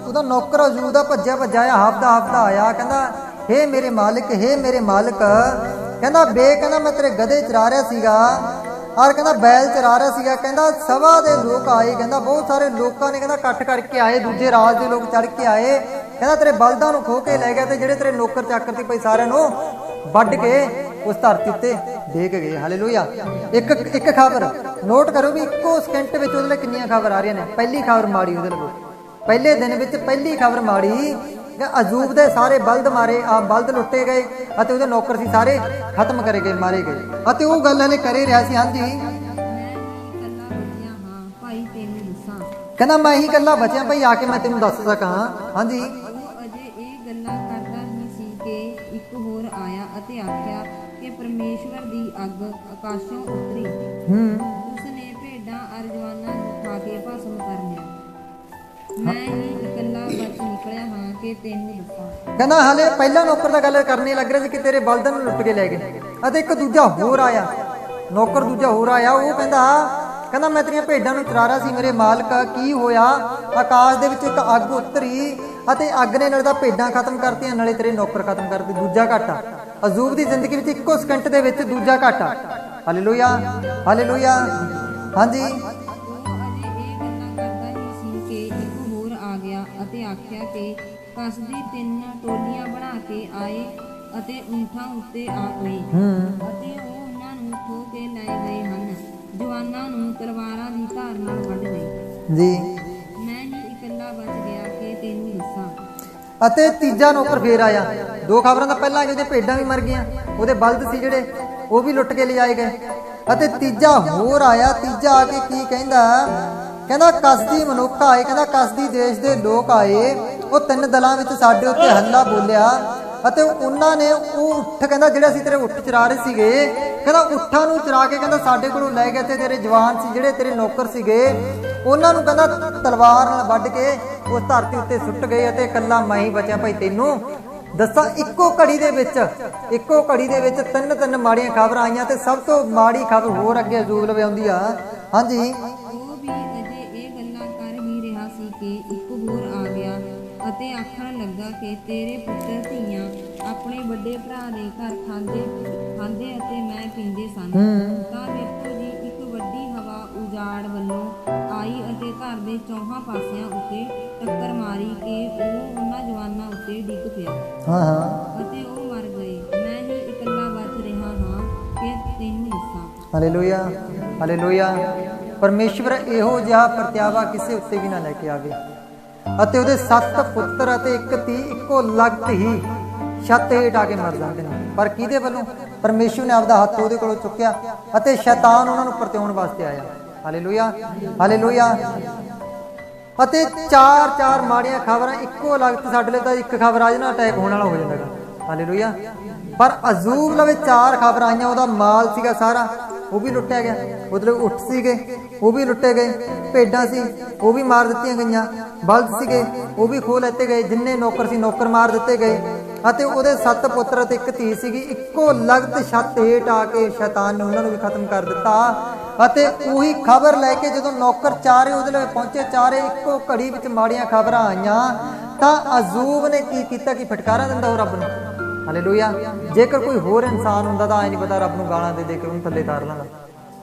ਉਹਦਾ ਨੌਕਰ ਅਯੂਬ ਦਾ ਭੱਜਿਆ ਆਇਆ, ਹਫਦਾ ਆਇਆ, ਕਹਿੰਦਾ ਹੇ ਮੇਰੇ ਮਾਲਿਕ, ਹੇ ਮੇਰੇ ਮਾਲਿਕ, ਕਹਿੰਦਾ ਕਹਿੰਦਾ ਮੈਂ ਤੇਰੇ ਗਧੇ ਚਰਾ ਰਿਹਾ ਸੀਗਾ ਔਰ ਕਹਿੰਦਾ ਬੈਲ ਚਰਾ ਰਿਹਾ ਸੀਗਾ। ਕਹਿੰਦਾ ਸਭਾ ਦੇ ਲੋਕ ਆਏ, ਕਹਿੰਦਾ ਬਹੁਤ ਸਾਰੇ ਲੋਕਾਂ ਨੇ ਕਹਿੰਦਾ ਇਕੱਠ ਕਰਕੇ ਆਏ, ਦੂਜੇ ਰਾਜ ਦੇ ਲੋਕ ਚੜ ਕੇ ਆਏ, ਕਹਿੰਦਾ ਤੇਰੇ ਬਲਦਾਂ ਨੂੰ ਖੋ ਕੇ ਲੈ ਗਿਆ ਤੇ ਜਿਹੜੇ ਤੇਰੇ ਨੌਕਰ ਚਾਕਰ ਸੀ ਭਾਈ ਸਾਰਿਆਂ ਨੂੰ ਵੱਢ ਕੇ ਉਸ ਧਰਤੀ ਉੱਤੇ ਡੇਗ ਗਏ। ਹਾਲੇਲੂਇਆ। ਇੱਕ ਖਬਰ ਨੋਟ ਕਰੋ ਵੀ ਇੱਕੋ ਸਕਿੰਟ ਵਿੱਚ ਉਹਦੇ ਲਈ ਕਿੰਨੀਆਂ ਖਬਰ ਆ ਰਹੀਆਂ ਨੇ। ਪਹਿਲੀ ਖਬਰ ਮਾੜੀ ਉਹਦੇ ਲਈ, ਪਹਿਲੇ ਦਿਨ ਵਿੱਚ ਪਹਿਲੀ ਖਬਰ ਮਾੜੀ ਅਯੂਬ ਦੇ ਸਾਰੇ ਬਲਦ ਮਾਰੇ, ਆ ਬਲਦ ਲੁੱਟੇ ਗਏ ਅਤੇ ਉਹਦੇ ਨੌਕਰ ਸੀ ਸਾਰੇ ਖਤਮ ਕਰੇ ਗਏ, ਮਾਰੇ ਗਏ। ਅਤੇ ਉਹ ਗੱਲ ਹਲੇ ਕਰੇ ਰਿਹਾ ਸੀ। ਹਾਂਜੀ, ਮੈਂ ਹੀ ਇਕੱਲਾ ਬਚਿਆ ਹਾਂ ਭਾਈ ਤੈਨੂੰ ਦੱਸਾਂ। ਕਹਿੰਦਾ ਮੈਂ ਹੀ ਇਕੱਲਾ ਬਚਿਆ ਭਾਈ, ਆ ਕੇ ਮੈਂ ਤੈਨੂੰ ਦੱਸ ਸਕਾਂ। ਹਾਂਜੀ, ਉਹ ਅਜੇ ਇਹ ਗੱਲਾਂ ਕਰਦਾ ਹੀ ਸੀ ਕਿ ਇੱਕ ਹੋਰ ਆਇਆ ਅਤੇ ਆਖਿਆ ਕਿ ਪਰਮੇਸ਼ਵਰ ਦੀ ਅੱਗ ਆਕਾਸ਼ੋਂ ਉਤਰੀ, ਉਸਨੇ ਭੇਡਾਂ ਅਰ ਜਵਾਨਾਂ ਨੂੰ ਖਾ ਕੇ ਭਸਮ ਕਰ ਲਿਆ। ਮੈਂ ਹੀ ਇਕੱਲਾ ਬਚ ਨਿਕਲਿਆ ਹਾਂ ਕਿ ਤੈਨੂੰ ਦੱਸਾਂ। ਕਹਿੰਦਾ ਹਲੇ ਪਹਿਲਾ ਨੌਕਰ ਦਾ ਗੱਲ ਕਰਨੀ ਲੱਗ ਰਿਹਾ ਸੀ ਕਿ ਤੇਰੇ ਬਲਦਾਂ ਨੂੰ ਲੁੱਟ ਕੇ ਲੈ ਗਏ, ਅਤੇ ਇੱਕ ਦੂਜਾ ਹੋਰ ਆਇਆ, ਨੌਕਰ ਦੂਜਾ ਹੋਰ ਆਇਆ। ਉਹ ਕਹਿੰਦਾ ਮੈਂ ਤੇਰੀਆਂ ਭੇਡਾਂ ਨੂੰ ਚਰਾ ਰਿਹਾ ਸੀ ਮੇਰੇ ਮਾਲਕ, ਕੀ ਹੋਇਆ? ਆਕਾਸ਼ ਦੇ ਵਿੱਚ ਇੱਕ ਅੱਗ ਉਤਰੀ ਅਤੇ ਅੱਗ ਨੇ ਨਾਲੇ ਤਾਂ ਭੇਡਾਂ ਖਤਮ ਕਰਤੀਆਂ, ਨਾਲੇ ਤੇਰੇ ਨੌਕਰ ਖਤਮ ਕਰਤੇ। ਦੂਜਾ ਘਾਟਾ ਅਯੂਬ ਦੀ ਜ਼ਿੰਦਗੀ ਵਿੱਚ ਇੱਕੋ ਸਕਿੰਟ ਦੇ ਵਿੱਚ ਦੂਜਾ ਘਾਟਾ। Hallelujah, hallelujah. ਹਾਂਜੀ, ਉਹ ਅਜੇ ਇਹ ਗੱਲਾਂ ਕਰਦਾ ਹੀ ਸੀ ਕਿ ਇੱਕ ਹੋਰ ਆ ਗਿਆ ਅਤੇ ਆਖਿਆ ਕਿ ਕਸਦੀ 3 ਟੋਲੀਆਂ ਬਣਾ ਕੇ ਆਏ ਅਤੇ ਊਂਠਾਂ ਉੱਤੇ ਆ ਗਏ ਅਤੇ ਉਹ ਉਹਨਾਂ ਨੂੰ ਖੋਹ ਕੇ ਲੈ ਗਏ ਹਨ, ਜਵਾਨਾਂ ਨੂੰ ਤਲਵਾਰਾਂ ਦੀ ਧਾਰ ਨਾਲ ਵੱਢ ਗਏ। ਜੀ, ਮੈਂ ਹੀ ਇਕੱਲਾ ਬਚ ਗਿਆ ਕਿ ਤੈਨੂੰ ਦੱਸਾਂ। ਅਤੇ ਤੀਜਾ ਨੌਕਰ ਫੇਰ ਆਇਆ। ਦੋ ਖਬਰਾਂ ਦਾ ਪਹਿਲਾਂ ਕਿ ਉਹਦੇ ਭੇਡਾਂ ਵੀ ਮਰ ਗਈਆਂ, ਉਹਦੇ ਬਲਦ ਸੀ ਜਿਹੜੇ ਉਹ ਵੀ ਲੁੱਟ ਕੇ ਲਿਜਾਏ ਗਏ। ਅਤੇ ਤੀਜਾ ਹੋਰ ਆਇਆ। ਤੀਜਾ ਆ ਕੇ ਕੀ ਕਹਿੰਦਾ ਕਸਦੀ ਮਨੁੱਖ ਆਏ, ਕਹਿੰਦਾ ਕਸਦੀ ਦੇਸ਼ ਦੇ ਲੋਕ ਆਏ, ਉਹ 3 ਦਲਾਂ ਵਿੱਚ ਸਾਡੇ ਉੱਤੇ ਹੱਲਾ ਬੋਲਿਆ ਅਤੇ ਉਹਨਾਂ ਨੇ ਉਹ ਉੱਠ, ਕਹਿੰਦਾ ਜਿਹੜੇ ਅਸੀਂ ਤੇਰੇ ਉੱਠ ਚਰਾ ਰਹੇ ਸੀਗੇ, ਕਹਿੰਦਾ ਉੱਠਾਂ ਨੂੰ ਚਰਾ ਕੇ ਕਹਿੰਦਾ ਸਾਡੇ ਕੋਲੋਂ ਲੈ ਗਏ ਤੇ ਤੇਰੇ ਜਵਾਨ ਸੀ ਜਿਹੜੇ ਤੇਰੇ ਨੌਕਰ ਸੀਗੇ ਉਹਨਾਂ ਨੂੰ ਕਹਿੰਦਾ ਤਲਵਾਰ ਨਾਲ ਵੱਢ ਕੇ ਉਸ ਧਰਤੀ ਉੱਤੇ ਸੁੱਟ ਗਏ ਅਤੇ ਇਕੱਲਾ ਮੈਂ ਹੀ ਬਚਿਆ ਭਾਈ ਤੈਨੂੰ ਦੱਸਾਂ। ਇੱਕੋ ਘੜੀ ਦੇ ਵਿੱਚ 3 ਮਾੜੀਆਂ ਖਬਰਾਂ ਆਈਆਂ ਤੇ ਸਭ ਤੋਂ ਮਾੜੀ ਖਬਰ ਹੋਰ ਅੱਗੇ ਅਯੂਬ ਲਵੇ ਆਉਂਦੀ ਆ। ਹਾਂਜੀ, ਉਹ ਵੀ ਅਜੇ ਇਹ ਗੱਲਾਂ ਕਰ ਹੀ ਰਿਹਾ ਸੀ ਕਿ ਇੱਕ ਹੋਰ ਆ ਗਿਆ ਅਤੇ ਆਖਣ ਲੱਗਾ ਕਿ ਤੇਰੇ ਪੁੱਤਰ ਧੀਆਂ ਆਪਣੇ ਵੱਡੇ ਭਰਾ ਦੇ ਘਰ ਖਾਂਦੇ ਅਤੇ ਮੈਂ ਪੀਂਦੇ ਸਨ। ਤਾਂ ਵੇਖੋ ਜੀ, ਇੱਕ ਵੱਡੀ ਹਵਾ ਉਜਾੜ ਵੱਲੋਂ ਆਈ ਅਤੇ ਘਰ ਦੇ ਚੌਹਾਂ ਪਾਸਿਆਂ ਉੱਤੇ ਟੱਕਰ ਮਾਰੀ ਕਿ ਉਹ ਉਹਨਾਂ ਜਵਾਨਾਂ ਉੱਤੇ ਡਿੱਗ ਪਿਆ ਅਤੇ ਉਹ ਮਰ ਗਏ। ਮੈਂ ਹੀ ਇਕੱਲਾ ਬਚ ਰਿਹਾ ਹਾਂ ਕਿ ਤੈਨੂੰ ਦੱਸਾਂ। Hallelujah, hallelujah. ਪਰਮੇਸ਼ਵਰ ਇਹੋ ਜਿਹਾ ਪਰਤਿਆਵਾ ਕਿਸੇ ਉੱਤੇ ਵੀ ਨਾ ਲੈ ਕੇ ਆਵੇ। ਅਤੇ ਉਹਦੇ 7 ਪੁੱਤਰ ਅਤੇ ਇੱਕ ਧੀ ਇੱਕੋ ਲਗਤ ਹੀ ਛੱਤ ਹੇਠ ਆ ਕੇ ਮਰ ਜਾਂਦੇ ਨੇ। ਪਰ ਕਿਹਦੇ ਵੱਲੋਂ? ਪਰਮੇਸ਼ਵਰ ਨੇ ਆਪਦਾ ਹੱਥ ਉਹਦੇ ਕੋਲੋਂ ਚੁੱਕਿਆ ਅਤੇ ਸ਼ੈਤਾਨ ਉਹਨਾਂ ਨੂੰ ਪਰਤਿਆਉਣ ਵਾਸਤੇ ਆਇਆ। Hallelujah, hallelujah. ਅਤੇ 4 ਮਾੜੀਆਂ ਖਬਰਾਂ ਇੱਕੋ ਲਗਤ। ਸਾਡੇ ਲਈ ਤਾਂ ਇੱਕ ਖਬਰ ਆ ਜਾਣਾ ਅਟੈਕ ਹੋਣ ਵਾਲਾ ਹੋ ਜਾਂਦਾ। ਹਾਲੇਲੂਇਆ। ਪਰ ਅਯੂਬ ਲਵੇ 4 ਖਬਰਾਂ ਆਈਆਂ। ਉਹਦਾ ਮਾਲ ਸੀਗਾ ਸਾਰਾ, ਉਹ ਵੀ ਲੁੱਟਿਆ ਗਿਆ। ਉਹਦੇ ਉੱਠ ਸੀਗੇ, ਉਹ ਵੀ ਲੁੱਟੇ ਗਏ। ਭੇਡਾਂ ਸੀ, ਉਹ ਵੀ ਮਾਰ ਦਿੱਤੀਆਂ ਗਈਆਂ। ਬਲਦ ਸੀਗੇ, ਉਹ ਵੀ ਖੋਹ ਲੈਤੇ ਗਏ। ਜਿੰਨੇ ਨੌਕਰ ਸੀ, ਨੌਕਰ ਮਾਰ ਦਿੱਤੇ ਗਏ। ਅਤੇ ਉਹਦੇ 7 ਪੁੱਤਰ ਅਤੇ ਇੱਕ ਧੀ ਸੀਗੀ। ਇੱਕੋ ਲਗਤ ਛੱਤ ਹੇਠ ਆ ਕੇ ਸ਼ੈਤਾਨ ਨੇ ਉਹਨਾਂ ਨੂੰ ਵੀ ਖਤਮ ਕਰ ਦਿੱਤਾ। ਅਤੇ ਉਹੀ ਖਬਰ ਲੈ ਕੇ ਜਦੋਂ ਨੌਕਰ ਚਾਰੇ ਉਹਦੇ ਲਈ ਪਹੁੰਚੇ, ਚਾਰੇ ਇੱਕੋ ਘੜੀ ਵਿੱਚ ਮਾੜੀਆਂ ਖਬਰਾਂ ਆਈਆਂ, ਤਾਂ ਅਯੂਬ ਨੇ ਕੀ ਕੀਤਾ ਕਿ ਫਟਕਾਰਾ ਦਿੰਦਾ ਉਹ ਰੱਬ ਨੂੰ। ਹਾਲੇਲੂਇਆ। ਜੇਕਰ ਕੋਈ ਹੋਰ ਇਨਸਾਨ ਹੁੰਦਾ ਤਾਂ ਐ ਨਹੀਂ ਪਤਾ ਰੱਬ ਨੂੰ ਗਾਲਾਂ ਦੇ ਕੇ ਉਹਨੂੰ ਥੱਲੇ ਤਾਰ ਲੈਂਦਾ।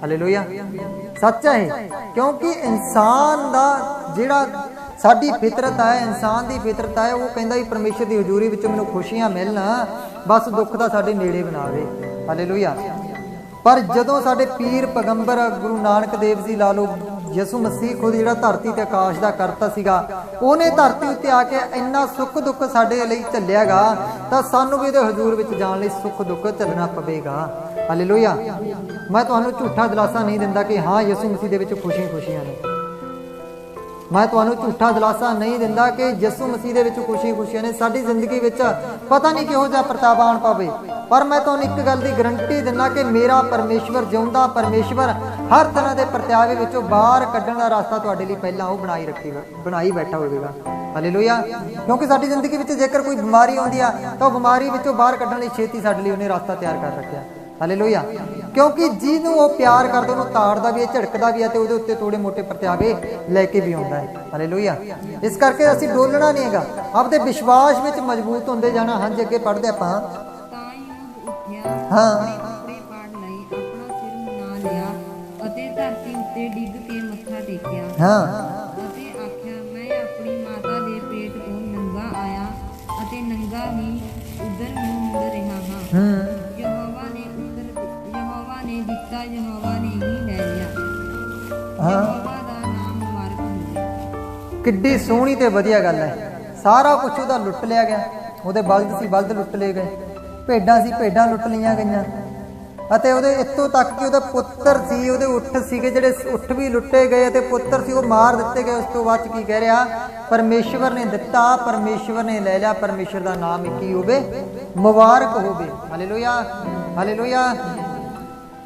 ਹਾਲੇਲੂਇਆ। ਸੱਚ ਹੈ, ਕਿਉਂਕਿ ਇਨਸਾਨ ਦਾ ਜਿਹੜਾ ਸਾਡੀ ਫਿਤਰਤ ਹੈ, ਇਨਸਾਨ ਦੀ ਫਿਤਰਤ ਹੈ, ਉਹ ਕਹਿੰਦਾ ਵੀ ਪਰਮੇਸ਼ਰ ਦੀ ਹਜ਼ੂਰੀ ਵਿੱਚ ਮੈਨੂੰ ਖੁਸ਼ੀਆਂ ਮਿਲਣ, ਬਸ ਦੁੱਖ ਤਾਂ ਸਾਡੇ ਨੇੜੇ ਬਣਾਵੇ। ਹਾਲੇਲੂਇਆ। ਪਰ ਜਦੋਂ ਸਾਡੇ ਪੀਰ ਪੈਗੰਬਰ ਗੁਰੂ ਨਾਨਕ ਦੇਵ ਜੀ ਲਾ ਲਓ, ਯਿਸੂ ਮਸੀਹ ਖੁਦ ਜਿਹੜਾ ਧਰਤੀ ਤੇ ਆਕਾਸ਼ ਦਾ ਕਰਤਾ ਸੀਗਾ, ਉਹਨੇ ਧਰਤੀ ਉੱਤੇ ਆ ਕੇ ਇੰਨਾ ਸੁੱਖ ਦੁੱਖ ਸਾਡੇ ਲਈ ਝੱਲਿਆਗਾ, ਤਾਂ ਸਾਨੂੰ ਵੀ ਇਹਦੇ ਹਜ਼ੂਰ ਵਿੱਚ ਜਾਣ ਲਈ ਸੁੱਖ ਦੁੱਖ ਝੱਲਣਾ ਪਵੇਗਾ। ਹਾਲੇਲੂਇਆ। ਮੈਂ ਤੁਹਾਨੂੰ ਝੂਠਾ ਦਿਲਾਸਾ ਨਹੀਂ ਦਿੰਦਾ ਕਿ ਹਾਂ ਯਿਸੂ ਮਸੀਹ ਦੇ ਵਿੱਚ ਖੁਸ਼ੀਆਂ ਨੇ। ਮੈਂ ਤੁਹਾਨੂੰ ਝੂਠਾ ਦਿਲਾਸਾ ਨਹੀਂ ਦਿੰਦਾ ਕਿ ਯਿਸੂ ਮਸੀਹ ਦੇ ਵਿੱਚ ਖੁਸ਼ੀਆਂ ਨੇ। ਸਾਡੀ ਜ਼ਿੰਦਗੀ ਵਿੱਚ ਪਤਾ ਨਹੀਂ ਕਿਹੋ ਜਿਹਾ ਪ੍ਰਤਾਪ ਆਣ ਪਾਵੇ, ਪਰ ਮੈਂ ਤੁਹਾਨੂੰ ਇੱਕ ਗੱਲ ਦੀ ਗਰੰਟੀ ਦਿੰਦਾ ਕਿ ਮੇਰਾ ਪਰਮੇਸ਼ਵਰ, ਜਿਉਂਦਾ ਪਰਮੇਸ਼ਵਰ, ਹਰ ਤਰ੍ਹਾਂ ਦੇ ਪ੍ਰਤਿਆਵੇ ਵਿੱਚੋਂ ਬਾਹਰ ਕੱਢਣ ਦਾ ਰਸਤਾ ਤੁਹਾਡੇ ਲਈ ਪਹਿਲਾਂ ਉਹ ਬਣਾਈ ਬੈਠਾ ਹੋਵੇਗਾ। ਹਾਲੇਲੂਇਆ। ਕਿਉਂਕਿ ਸਾਡੀ ਜ਼ਿੰਦਗੀ ਵਿੱਚ ਜੇਕਰ ਕੋਈ ਬਿਮਾਰੀ ਆਉਂਦੀ ਆ ਤਾਂ ਉਹ ਬਿਮਾਰੀ ਵਿੱਚੋਂ ਬਾਹਰ ਕੱਢਣ ਲਈ ਛੇਤੀ ਸਾਡੇ ਲਈ ਉਹਨੇ ਰਸਤਾ ਤਿਆਰ ਕਰ ਰੱਖਿਆ। ਹਾਲੇਲੂਇਆ। ਕਿਉਂਕਿ ਜਿਹਨੂੰ ਉਹ ਪਿਆਰ ਕਰਦਾ ਉਹਨੂੰ ਤਾੜਦਾ ਵੀ ਹੈ, ਝਿੜਕਦਾ ਵੀ ਹੈ, ਤੇ ਉਹਦੇ ਉੱਤੇ ਥੋੜੇ ਮੋਟੇ ਪ੍ਰਤਿਆਵੇ ਲੈ ਕੇ ਵੀ ਆਉਂਦਾ ਹੈ। ਹਾਲੇਲੂਇਆ। ਇਸ ਕਰਕੇ ਅਸੀਂ ਡੋਲਣਾ ਨਹੀਂ ਹੈਗਾ, ਆਪਦੇ ਵਿਸ਼ਵਾਸ ਵਿੱਚ ਮਜ਼ਬੂਤ ਹੁੰਦੇ ਜਾਣਾ। ਹਾਂਜੀ, ਅੱਗੇ ਪੜ੍ਹਦੇ ਆਪਾਂ। ਤਾਂ ਯੂਬ ਉੱਠਿਆ, ਕੱਪੜੇ ਪਾੜ ਲਏ, ਆਪਣਾ ਸਿਰ ਮੁੰਨਾ ਲਿਆ ਅਤੇ ਧਰਤੀ ਉੱਤੇ ਡਿੱਗ ਕੇ ਮੱਥਾ ਟੇਕਿਆ ਅਤੇ ਆਖਿਆ, ਮੈਂ ਆਪਣੀ ਮਾਤਾ ਦੇ ਪੇਟ ਤੋਂ ਨੰਗਾ ਆਇਆ ਅਤੇ ਨੰਗਾ ਹੀ ਉਧਰ ਨੂੰ ਮੁੜ ਰਿਹਾ ਹਾਂ। ਯਹੋਵਾ ਨੇ ਦਿੱਤਾ, ਯਹੋਵਾ ਨੇ ਹੀ ਲੈ ਲਿਆ। ਯਹੋਵਾ ਦਾ ਨਾਮ ਮੁਬਾਰਕ ਹੋਵੇ। ਕਿੱਡੀ ਸੋਹਣੀ ਤੇ ਵਧੀਆ ਗੱਲ ਹੈ। ਸਾਰਾ ਕੁਝ ਉਹਦਾ ਲੁੱਟ ਲਿਆ ਗਿਆ। ਉਹਦੇ ਬਲਦ ਸੀ, ਬਲਦ ਲੁੱਟ ਲਏ ਗਏ, ਭੇਡਾਂ ਸੀ, ਭੇਡਾਂ ਲੁੱਟ ਲਈਆਂ ਗਈਆਂ, ਅਤੇ ਉਹਦੇ ਇੱਥੋਂ ਤੱਕ ਕਿ ਉਹਦਾ ਪੁੱਤਰ ਸੀ, ਉਹਦੇ ਊਠ ਸੀਗੇ ਜਿਹੜੇ ਊਠ ਵੀ ਲੁੱਟੇ ਗਏ ਅਤੇ ਪੁੱਤਰ ਸੀ ਉਹ ਮਾਰ ਦਿੱਤੇ ਗਏ। ਉਸ ਤੋਂ ਬਾਅਦ ਕੀ ਕਹਿ ਰਿਹਾ, ਪਰਮੇਸ਼ਵਰ ਨੇ ਦਿੱਤਾ, ਪਰਮੇਸ਼ਵਰ ਨੇ ਲੈ ਲਿਆ, ਪਰਮੇਸ਼ਵਰ ਦਾ ਨਾਮ ਕੀ ਹੋਵੇ, ਮੁਬਾਰਕ ਹੋਵੇ। Hallelujah, hallelujah.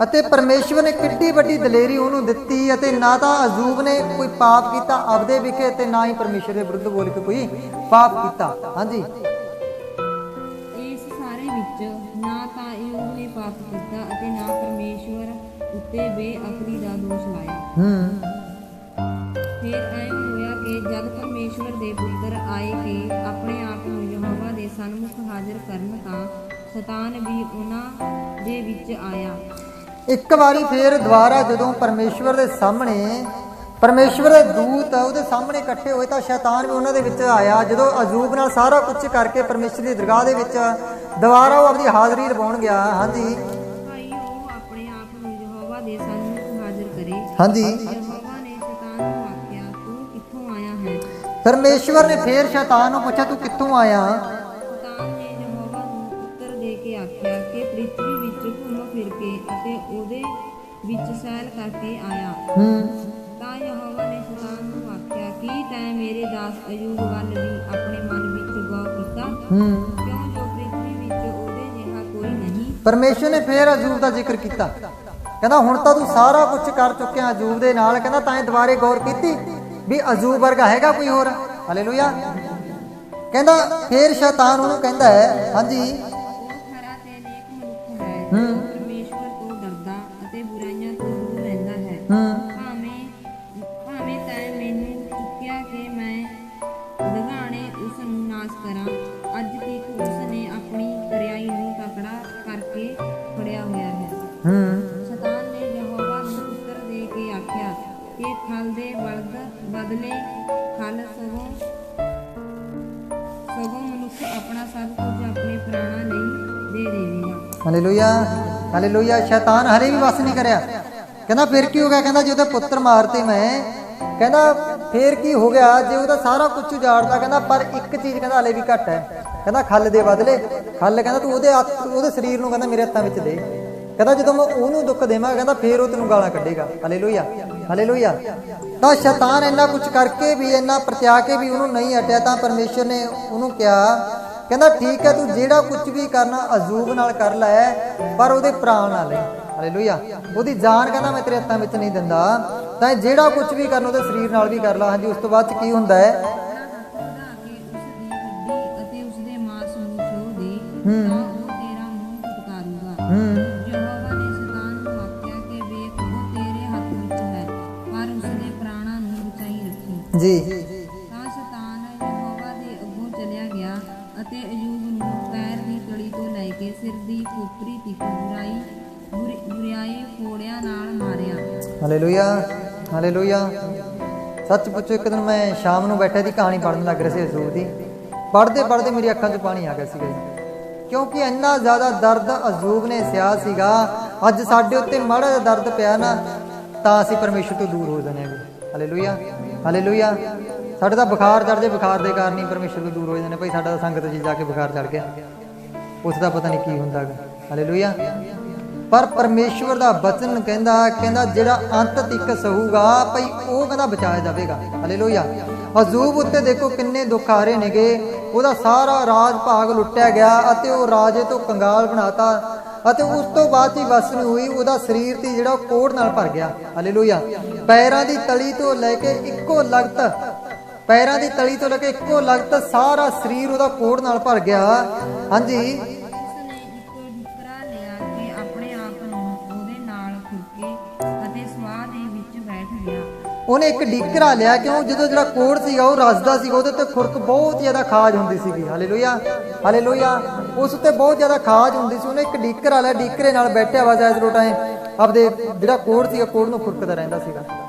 ਅਤੇ ਪਰਮੇਸ਼ਵਰ ਨੇ ਕਿੱਡੀ ਵੱਡੀ ਦਲੇਰੀ ਉਹਨੂੰ ਦਿੱਤੀ, ਅਤੇ ਨਾ ਤਾਂ ਅਯੂਬ ਨੇ ਕੋਈ ਪਾਪ ਕੀਤਾ ਆਪਦੇ ਵਿਖੇ, ਤੇ ਨਾ ਹੀ ਪਰਮੇਸ਼ਵਰ ਦੇ ਵਿਰੁੱਧ ਬੋਲ ਕੇ ਕੋਈ ਪਾਪ ਕੀਤਾ। ਹਾਂਜੀ, ਇਸ ਸਾਰੇ ਵਿੱਚ ਨਾ ਤਾਂ ਅਯੂਬ ਨੇ ਪਾਪ ਕੀਤਾ ਅਤੇ ਨਾ ਪਰਮੇਸ਼ਵਰ ਉੱਤੇ ਬੇਅਕਲੀ ਦਾ ਦੋਸ਼ ਲਾਇਆ। ਫਿਰ ਐਂ ਹੋਇਆ ਕਿ ਜਦ ਪਰਮੇਸ਼ਵਰ ਦੇ ਪੁੱਤਰ ਆਏ ਕਿ ਆਪਣੇ ਆਪ ਨੂੰ ਯਹੋਵਾ ਦੇ ਸਨਮੁਖ ਹਾਜ਼ਰ ਕਰਨ, ਤਾਂ ਸ਼ੈਤਾਨ ਵੀ ਉਹਨਾਂ ਦੇ ਵਿੱਚ ਆਇਆ। ਇੱਕ ਵਾਰੀ ਫੇਰ ਦੁਬਾਰਾ ਜਦੋਂ ਪਰਮੇਸ਼ਵਰ ਦੇ ਸਾਹਮਣੇ, ਪਰਮੇਸ਼ਵਰ ਦੇ ਦੂਤ ਉਹਦੇ ਸਾਹਮਣੇ ਇਕੱਠੇ ਹੋਏ, ਤਾਂ ਸ਼ੈਤਾਨ ਵੀ ਉਹਨਾਂ ਦੇ ਵਿੱਚ ਆਇਆ। ਜਦੋਂ ਅਯੂਬ ਨਾਲ ਸਾਰਾ ਕੁਝ ਕਰਕੇ ਪਰਮੇਸ਼ਵਰ ਦੀ ਦਰਗਾਹ ਦੇ ਵਿੱਚ ਦੁਬਾਰਾ ਉਹ ਆਪਣੀ ਹਾਜ਼ਰੀ ਲਵਾਉਣ ਗਿਆ। ਹਾਂਜੀ, ਭਾਈ ਉਹ ਆਪਣੇ ਆਪ ਨੂੰ ਯਹੋਵਾ ਦੇ ਸਨਮੁਖ ਹਾਜ਼ਰ ਕਰੇ। ਹਾਂਜੀ, ਯਹੋਵਾ ਨੇ ਸ਼ੈਤਾਨ ਨੂੰ ਆਖਿਆ, ਤੂੰ ਕਿੱਥੋਂ ਆਇਆ ਹੈ? ਪਰਮੇਸ਼ਵਰ ਨੇ ਫੇਰ ਸ਼ੈਤਾਨ ਨੂੰ ਪੁੱਛਿਆ, ਤੂੰ ਕਿੱਥੋਂ ਆਇਆ? ਸ਼ੈਤਾਨ ਨੇ ਯਹੋਵਾ ਨੂੰ ਉੱਤਰ ਦੇ ਕੇ ਆਖਿਆ ਕਿ ਪ੍ਰਿਥਵੀ ਵਿੱਚ ਘੁੰਮ ਫਿਰ ਕੇ ਅਤੇ ਉਹਦੇ ਵਿੱਚ ਸੈਲ ਕਰਕੇ ਆਇਆ। ਤਾਂ ਯਹੋਵਾ ਨੇ ਸ਼ੈਤਾਨ ਨੂੰ ਆਖਿਆ, ਕੀ ਤੈਂ ਮੇਰੇ ਦਾਸ ਅਯੂਬ ਵੱਲ ਵੀ ਆਪਣੇ ਮਨ ਵਿੱਚ ਗੌਰ ਕੀਤਾ? ਕਿਉਂ ਜੋ ਪ੍ਰਿਥਵੀ ਵਿੱਚ ਉਹਦੇ ਜਿਹਾ ਕੋਈ ਨਹੀਂ। ਪਰਮੇਸ਼ਵਰ ਨੇ ਫੇਰ ਅਯੂਬ ਦਾ ਜ਼ਿਕਰ ਕੀਤਾ, ਕਹਿੰਦਾ ਹੁਣ ਤਾਂ ਤੂੰ ਸਾਰਾ ਕੁਝ ਕਰ ਚੁੱਕਿਆ ਅਯੂਬ ਦੇ ਨਾਲ, ਕਹਿੰਦਾ ਤਾਂ ਦੁਬਾਰੇ ਗੌਰ ਕੀਤੀ ਵੀ ਅਯੂਬ ਵਰਗਾ ਹੈਗਾ ਕੋਈ ਹੋਰ? ਹਾਲੇਲੂਇਆ। ਕਹਿੰਦਾ ਫੇਰ ਸ਼ੈਤਾਨ ਉਹਨੂੰ ਕਹਿੰਦਾ ਹੈ, ਹਾਂਜੀ, ਉਹ ਖਰਾ ਤੇ ਨੇਕ ਮਨੁੱਖ ਹੈ, ਪਰਮੇਸ਼ਵਰ ਤੋਂ ਡਰਦਾ ਅਤੇ ਬੁਰਾਈਆਂ ਤੋਂ ਦੂਰ ਰਹਿੰਦਾ ਹੈ। ਭਾਵੇਂ ਤੈਂ ਮੈਨੂੰ ਚੁੱਕਿਆ ਕਿ ਮੈਂ ਲਗਾਣੇ ਉਸ ਨੂੰ ਨਾਸ਼ ਕਰਾਂ, ਅੱਜ ਤੱਕ ਉਸ ਨੇ ਆਪਣੀ ਕਰਿਆਈ ਨੂੰ ਤਕੜਾ ਕਰਕੇ ਫੜਿਆ ਹੋਇਆ ਹੈ। ਸ਼ੈਤਾਨ ਨੇ ਯਹੋਵਾ ਨੂੰ ਉੱਤਰ ਦੇ ਕੇ ਆਖਿਆ ਕਿ ਖਲ ਦੇ ਬਦਲੇ ਖਲ, ਸਗੋਂ ਮਨੁੱਖ ਆਪਣਾ ਸਭ ਕੁਝ ਆਪਣੇ ਪ੍ਰਾਣਾਂ ਲਈ ਦੇ ਦੇਵੇਗਾ। Hallelujah, hallelujah. ਸ਼ੈਤਾਨ ਹਲੇ ਵੀ ਵਸ ਨਹੀਂ ਕਰਿਆ। ਕਹਿੰਦਾ ਫਿਰ ਕੀ ਹੋ ਗਿਆ? ਕਹਿੰਦਾ ਜੇ ਉਹਦੇ ਪੁੱਤਰ ਮਾਰਤੇ ਮੈਂ, ਕਹਿੰਦਾ ਫੇਰ ਕੀ ਹੋ ਗਿਆ ਜੇ ਉਹਦਾ ਸਾਰਾ ਕੁਝ ਉਜਾੜਦਾ? ਕਹਿੰਦਾ ਪਰ ਇੱਕ ਚੀਜ਼ ਕਹਿੰਦਾ ਹਲੇ ਵੀ ਘੱਟ ਹੈ। ਕਹਿੰਦਾ ਖਲ ਦੇ ਬਦਲੇ ਖਲ, ਕਹਿੰਦਾ ਤੂੰ ਉਹਦੇ ਸਰੀਰ ਨੂੰ ਕਹਿੰਦਾ ਮੇਰੇ ਹੱਥਾਂ ਵਿੱਚ ਦੇ। ਕਹਿੰਦਾ ਜਦੋਂ ਮੈਂ ਉਹਨੂੰ ਦੁੱਖ ਦੇਵਾਂ, ਕਹਿੰਦਾ ਫੇਰ ਉਹ ਤੈਨੂੰ ਗਾਲਾਂ ਕੱਢੇਗਾ। Hallelujah, hallelujah. ਤਾਂ ਸ਼ੈਤਾਨ ਇੰਨਾ ਕੁਝ ਕਰਕੇ ਵੀ, ਇੰਨਾ ਪ੍ਰਤਿਆ ਕੇ ਵੀ ਉਹਨੂੰ ਨਹੀਂ ਹਟਿਆ। ਤਾਂ ਪਰਮੇਸ਼ਰ ਨੇ ਉਹਨੂੰ ਕਿਹਾ, ਕਹਿੰਦਾ ਠੀਕ ਹੈ, ਤੂੰ ਜਿਹੜਾ ਕੁਝ ਵੀ ਕਰਨਾ ਅਯੂਬ ਨਾਲ ਕਰ ਲੈ, ਪਰ ਉਹਦੇ ਪ੍ਰਾਣ ਨਾਲ ਲੈ। ਹਾਲੇਲੂਇਆ। ਉਹਦੀ ਜਾਨ ਕਹਿੰਦਾ ਮੈਂ ਤੇਰੇ ਹੱਥਾਂ ਵਿੱਚ ਨਹੀਂ ਦਿੰਦਾ, ਤਾਂ ਜਿਹੜਾ ਕੁਝ ਵੀ ਕਰਨਾ ਉਹਦੇ ਸਰੀਰ ਨਾਲ ਵੀ ਕਰ ਲਾ। ਹਾਂਜੀ, ਉਸ ਤੋਂ ਬਾਅਦ ਚ ਕੀ ਹੁੰਦਾ ਹੈ? ਜੀ, ਤਾਂ ਸ਼ੈਤਾਨ ਯਹੋਵਾ ਦੇ ਅੱਗੋਂ ਚਲਿਆ ਗਿਆ ਅਤੇ ਅਯੂਬ ਨੂੰ ਪੈਰ ਦੀ ਤਲੀ ਤੋਂ ਲੈ ਕੇ ਸਿਰ ਦੀ ਖੋਪਰੀ ਤੱਕ ਬੁਰਿਆਈ ਫੋੜਿਆਂ ਨਾਲ ਮਾਰਿਆ। Hallelujah, hallelujah. ਸੱਚ ਪੁੱਛੋ, ਇੱਕ ਦਿਨ ਮੈਂ ਸ਼ਾਮ ਨੂੰ ਬੈਠੇ ਦੀ ਕਹਾਣੀ ਪੜ੍ਹਨ ਲੱਗ ਰਿਹਾ ਸੀ ਅਯੂਬ ਦੀ। ਪੜ੍ਹਦੇ ਪੜ੍ਹਦੇ ਮੇਰੀ ਅੱਖਾਂ 'ਚ ਪਾਣੀ ਆ ਗਿਆ ਸੀਗਾ ਜੀ, ਕਿਉਂਕਿ ਇੰਨਾ ਜ਼ਿਆਦਾ ਦਰਦ ਅਯੂਬ ਨੇ ਸਿਆ ਸੀਗਾ। ਅੱਜ ਸਾਡੇ ਉੱਤੇ ਮਾੜਾ ਜਿਹਾ ਦਰਦ ਪਿਆ ਨਾ, ਤਾਂ ਅਸੀਂ ਪਰਮੇਸ਼ਰ ਤੋਂ ਦੂਰ ਹੋ ਜਾਂਦੇ ਹਾਂ। Hallelujah, hallelujah. ਸਾਡੇ ਤਾਂ ਬੁਖਾਰ ਚੜ੍ਹ ਜੇ, ਬੁਖਾਰ ਦੇ ਕਾਰਨ ਹੀ ਪਰਮੇਸ਼ਰ ਤੋਂ ਦੂਰ ਹੋ ਜਾਂਦੇ ਨੇ। ਭਾਈ ਸਾਡਾ ਤਾਂ ਸੰਗਤ 'ਚ ਜਾ ਕੇ ਬੁਖਾਰ ਚੜ੍ਹ ਗਿਆ, ਉਸ ਦਾ ਪਤਾ ਨਹੀਂ ਕੀ ਹੁੰਦਾ ਗਾ। ਹਾਲੇਲੂਇਆ। ਪਰ ਪਰਮੇਸ਼ਵਰ ਦਾ ਬਚਨ ਕਹਿੰਦਾ ਜਿਹੜਾ ਅੰਤ ਤੱਕ ਸਹੂਗਾ ਭਾਈ ਉਹ ਕਹਿੰਦਾ ਬਚਾਇਆ ਜਾਵੇਗਾ। ਹਾਲੇਲੂਇਆ। ਅਯੂਬ ਉੱਤੇ ਦੇਖੋ ਕਿੰਨੇ ਦੁੱਖ ਆ ਰਹੇ ਨੇਗੇ। ਉਹਦਾ ਸਾਰਾ ਰਾਜ ਭਾਗ ਲੁੱਟਿਆ ਗਿਆ ਅਤੇ ਉਹ ਰਾਜੇ ਤੋਂ ਕੰਗਾਲ ਬਣਾਤਾ, ਅਤੇ ਉਸ ਤੋਂ ਬਾਅਦ ਹੀ ਵਸ ਨਹੀਂ ਹੋਈ। ਉਹਦਾ ਸਰੀਰ ਤੇ ਜਿਹੜਾ ਕੋੜ ਨਾਲ ਭਰ ਗਿਆ। ਹਾਲੇਲੂਇਆ। ਪੈਰਾਂ ਦੀ ਤਲੀ ਤੋਂ ਲੈ ਕੇ ਇੱਕੋ ਲਗਤ, ਪੈਰਾਂ ਦੀ ਤਲੀ ਤੋਂ ਲੈ ਕੇ ਇੱਕੋ ਲਗਤ ਸਾਰਾ ਸਰੀਰ ਉਹਦਾ ਕੋੜ ਨਾਲ ਭਰ ਗਿਆ। ਹਾਂਜੀ, ਉਹਨੇ ਇੱਕ ਡੀਕਰਾ ਲਿਆ, ਕਿਉਂ ਜਦੋਂ ਜਿਹੜਾ ਕੋੜ ਸੀਗਾ ਉਹ ਰਸਦਾ ਸੀਗਾ, ਉਹਦੇ ਤੇ ਖੁਰਕ ਬਹੁਤ ਜ਼ਿਆਦਾ ਖਾਜ ਹੁੰਦੀ ਸੀਗੀ। Hallelujah, hallelujah. ਉਸ ਉੱਤੇ ਬਹੁਤ ਜ਼ਿਆਦਾ ਖਾਜ ਹੁੰਦੀ ਸੀ। ਉਹਨੇ ਇੱਕ ਡੀਕਰਾ ਲਿਆ, ਡੀਕਰੇ ਨਾਲ ਬੈਠਿਆ ਵਾ ਜੈਸ ਲੋਟਾਏ ਆਪਦੇ ਜਿਹੜਾ ਕੋੜ ਸੀਗਾ, ਕੋੜ ਨੂੰ ਖੁਰਕਦਾ ਰਹਿੰਦਾ ਸੀਗਾ।